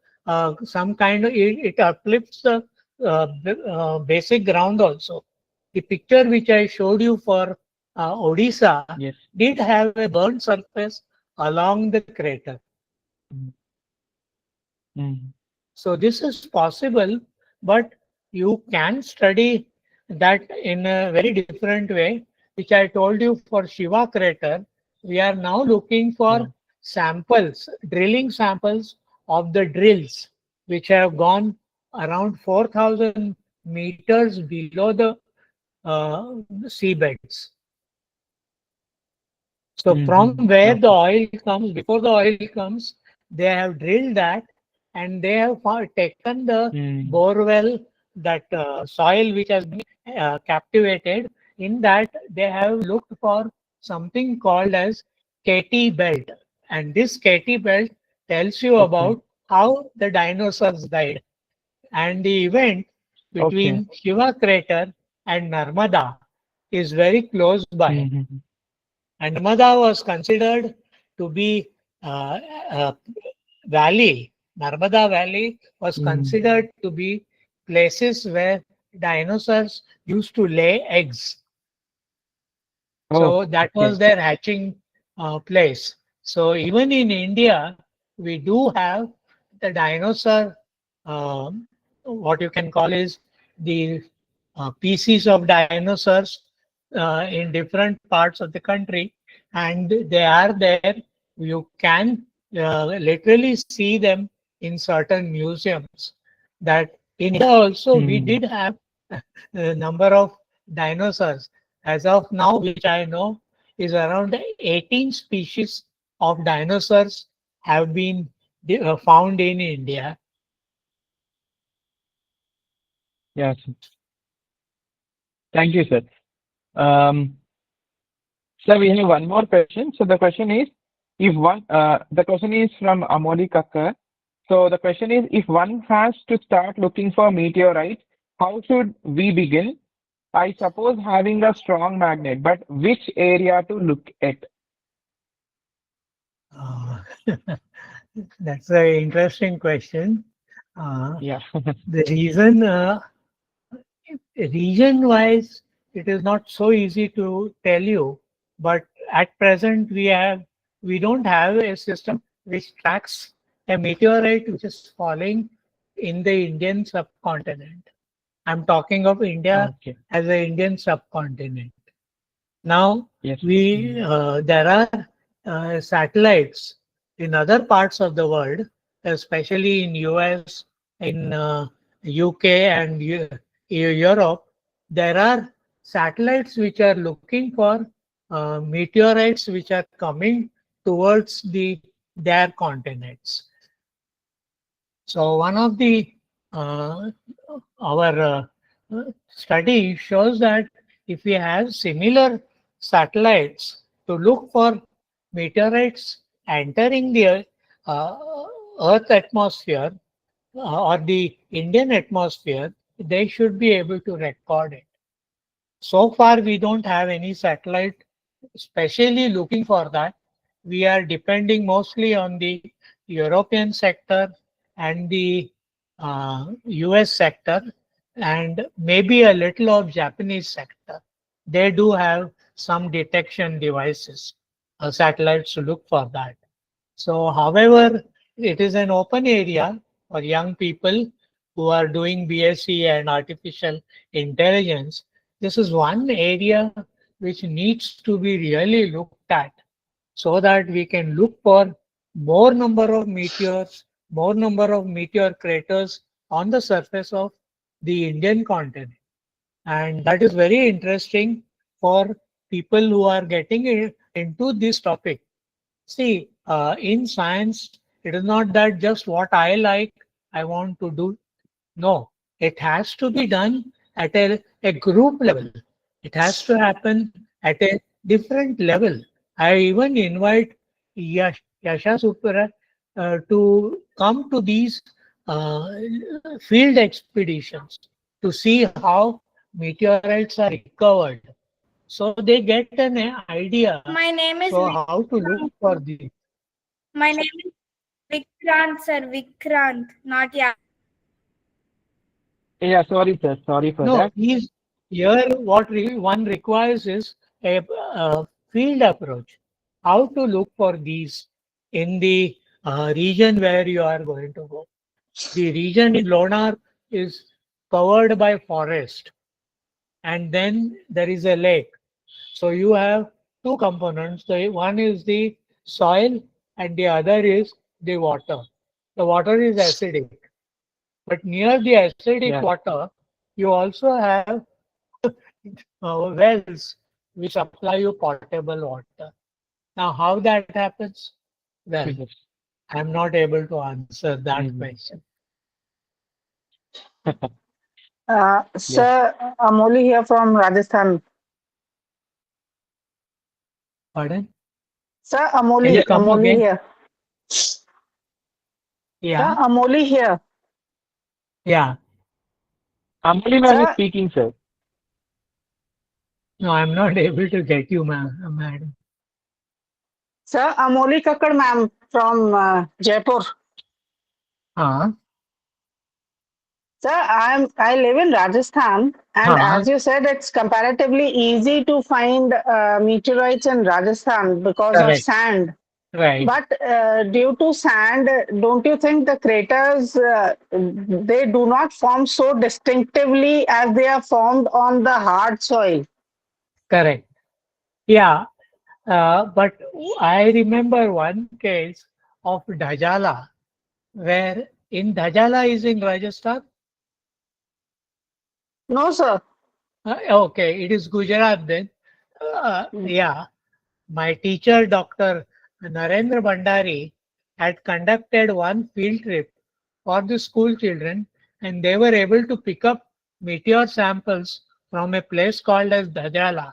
some kind of it uplifts the basic ground also. The picture which I showed you for Odisha Yes. did have a burnt surface along the crater. Mm. Mm. So this is possible, but you can study that in a very different way, which I told you for Shiva crater. We are now looking Yeah. for samples, drilling samples of the drills which have gone around 4,000 meters below the seabeds. So from Mm-hmm. where the Okay. oil comes, before the oil comes, they have drilled that and they have taken the Mm. bore well, that soil which has been captivated. In that, they have looked for something called as KT belt. And this KT belt tells you Okay. about how the dinosaurs died. And the event Okay. between Shiva crater and Narmada is very close by. Mm-hmm. And Narmada was considered to be a valley. Narmada Valley was Mm. considered to be places where dinosaurs used to lay eggs. Oh, So that okay. was their hatching place. So even in India, we do have the dinosaur, what you can call is the species of dinosaurs in different parts of the country, and they are there. You can literally see them in certain museums. That in India also we Mm. did have a number of dinosaurs. As of now, which I know, is around 18 species of dinosaurs have been found in India. Yes. Thank you, sir. Um, so we have one more question. So the question is, the question is from Amoli Kakkar. So the question is, if one has to start looking for meteorites, how should we begin? I suppose having a strong magnet, but which area to look at? Uh, that's an interesting question. Uh, Yeah. the reason, region wise, it is not so easy to tell you, but at present we don't have a system which tracks a meteorite which is falling in the Indian subcontinent. I'm talking of India Okay. as an Indian subcontinent. Now, Yes. we there are satellites in other parts of the world, especially in US, in UK, and Europe. There are satellites which are looking for meteorites which are coming towards their continents. So one of the uh, our study shows that if we have similar satellites to look for meteorites entering the uh, Earth atmosphere or the Indian atmosphere, they should be able to record it. So far, we don't have any satellite specially looking for that. We are depending mostly on the European sector and the US sector, and maybe a little of Japanese sector. They do have some detection devices, satellites to look for that. So, however, it is an open area for young people who are doing BSc and artificial intelligence. This is one area which needs to be really looked at so that we can look for more number of meteors, more number of meteor craters on the surface of the Indian continent. And that is very interesting for people who are getting into this topic. See, in science, it is not that just what I like, I want to do. No, it has to be done at a group level. It has to happen at a different level. I even invite Yasha Supra to come to these field expeditions to see how meteorites are recovered. So they get an idea. My name is So how to look for the. my name is Vikrant, sir. Vikrant, not yeah. Yeah. Sorry, sir. Sorry for No, that. these here what one requires is a field approach. How to look for these in the region where you are going to go. The region in Lonar is covered by forest, and then there is a lake. So you have two components. The one is the soil, and the other is the water. The water is acidic. But near the acidic Yeah. water, you also have wells which supply you potable water. Now, how that happens? Well, Mhm. I'm not able to answer that Mhm. question. Yeah. Sir, Amoli here from Rajasthan. Pardon? Sir, Can you Amoli, come Amoli again? here. Sir, Yeah, Amoli here. yeah. Amali ma'am is Sir, speaking, sir. No, I'm not able to get you, madam. Sir, Amoli Kakkad ma'am from Jaipur. Huh? Sir, I live in Rajasthan, and Huh? as you said, it's comparatively easy to find meteorites in Rajasthan because of Correct. sand. Right. But due to sand, don't you think the craters they do not form so distinctively as they are formed on the hard soil? Correct. Yeah. But I remember one case of Dajala, where in Dajala is in Rajasthan. No, sir. Okay, it is Gujarat then. Yeah, my teacher, Dr. Narendra Bhandari, had conducted one field trip for the school children, and they were able to pick up meteor samples from a place called as Dajala.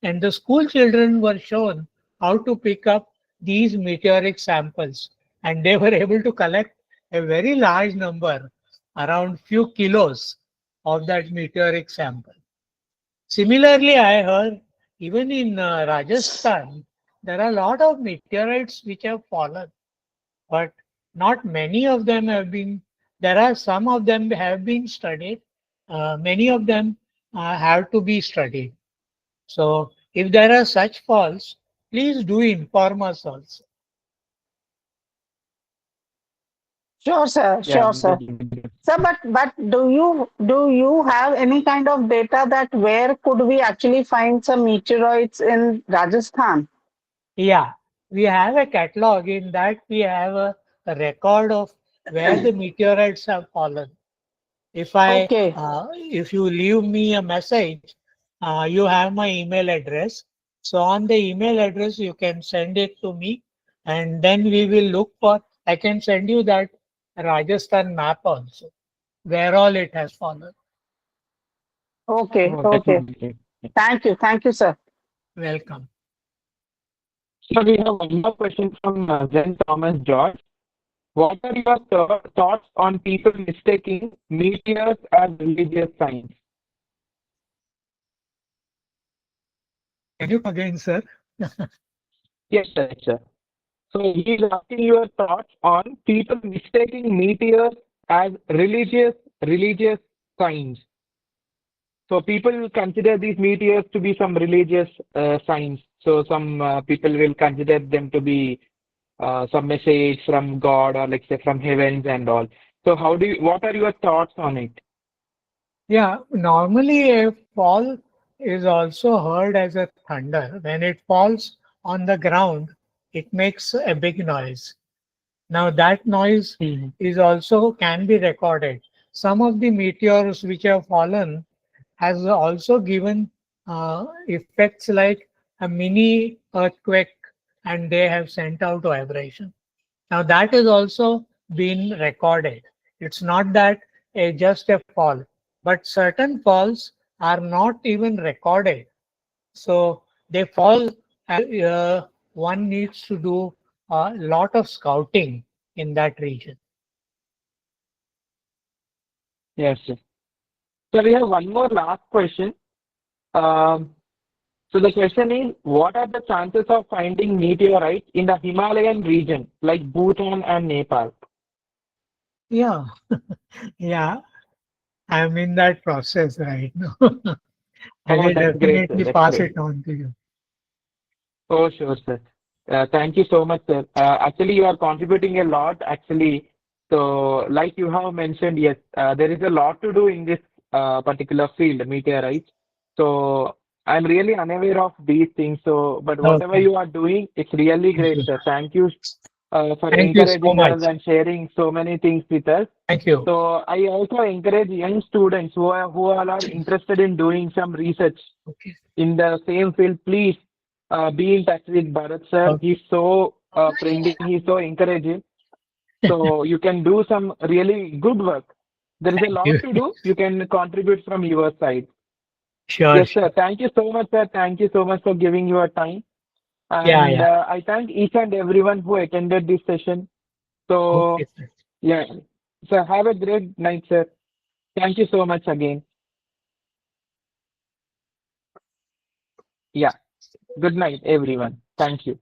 And the school children were shown how to pick up these meteoric samples, and they were able to collect a very large number, around few kilos of that meteoric sample. Similarly, I heard even in Rajasthan, there are a lot of meteorites which have fallen, but not many of them have been. There are some of them have been studied. Many of them have to be studied. So, if there are such falls, please do inform us also. Sure, sir. Yeah, Sure, sir. good. Sir, but do you have any kind of data that where could we actually find some meteoroids in Rajasthan? Yeah, we have a catalog. In that, we have a record of where the meteorites have fallen. Okay. If you leave me a message, you have my email address. So on the email address, you can send it to me, and then we will look for. I can send you that Rajasthan map also, where all it has fallen. Okay. Oh, that Okay. would be great. Thank you. Thank you, sir. Welcome. So we have one more question from Zen Thomas George. What are your thoughts on people mistaking meteors as religious signs? Can you come again, sir? Yes, sir. Yes, sir. So he is asking your thoughts on people mistaking meteors as religious signs. So people will consider these meteors to be some religious signs. So some people will consider them to be some message from God or like say from heavens and all. So what are your thoughts on it? Yeah, normally a fall is also heard as a thunder. When it falls on the ground, it makes a big noise. Now that noise Mhm. is also can be recorded. Some of the meteors which have fallen has also given effects like a mini earthquake, and they have sent out vibration. Now that is also been recorded. It's not that just a fall, but certain falls are not even recorded. So they fall, and one needs to do a lot of scouting in that region. Yes, sir. So we have one more last question. Um, so the question is, what are the chances of finding meteorites in the Himalayan region, like Bhutan and Nepal? Yeah, yeah, I'm in that process right now. I Oh, will that's great, sir. definitely That's pass great. it on to you. Oh, sure, sir. Thank you so much, sir. Actually, you are contributing a lot, actually. So, like you have mentioned, yes, there is a lot to do in this particular field, meteorites. So, I'm really unaware of these things. So, but whatever Okay, you are doing, it's really thank great, you. sir. Thank you for Thank you so encouraging us much. and sharing so many things with us. Thank you. So I also encourage young students who all are interested in doing some research Okay. in the same field. Please be in touch with Bharat sir. Okay. He's so friendly. He's so encouraging. So you can do some really good work. There is a Thank lot you. to do. You can contribute from your side. Sure, Yes, sure. sir. Thank you so much, sir. Thank you so much for giving your time. Yeah, And yeah. I thank each and everyone who attended this session. Okay, So, sir. yeah. So have a great night, sir. Thank you so much again. Yeah. Good night, everyone. Thank you.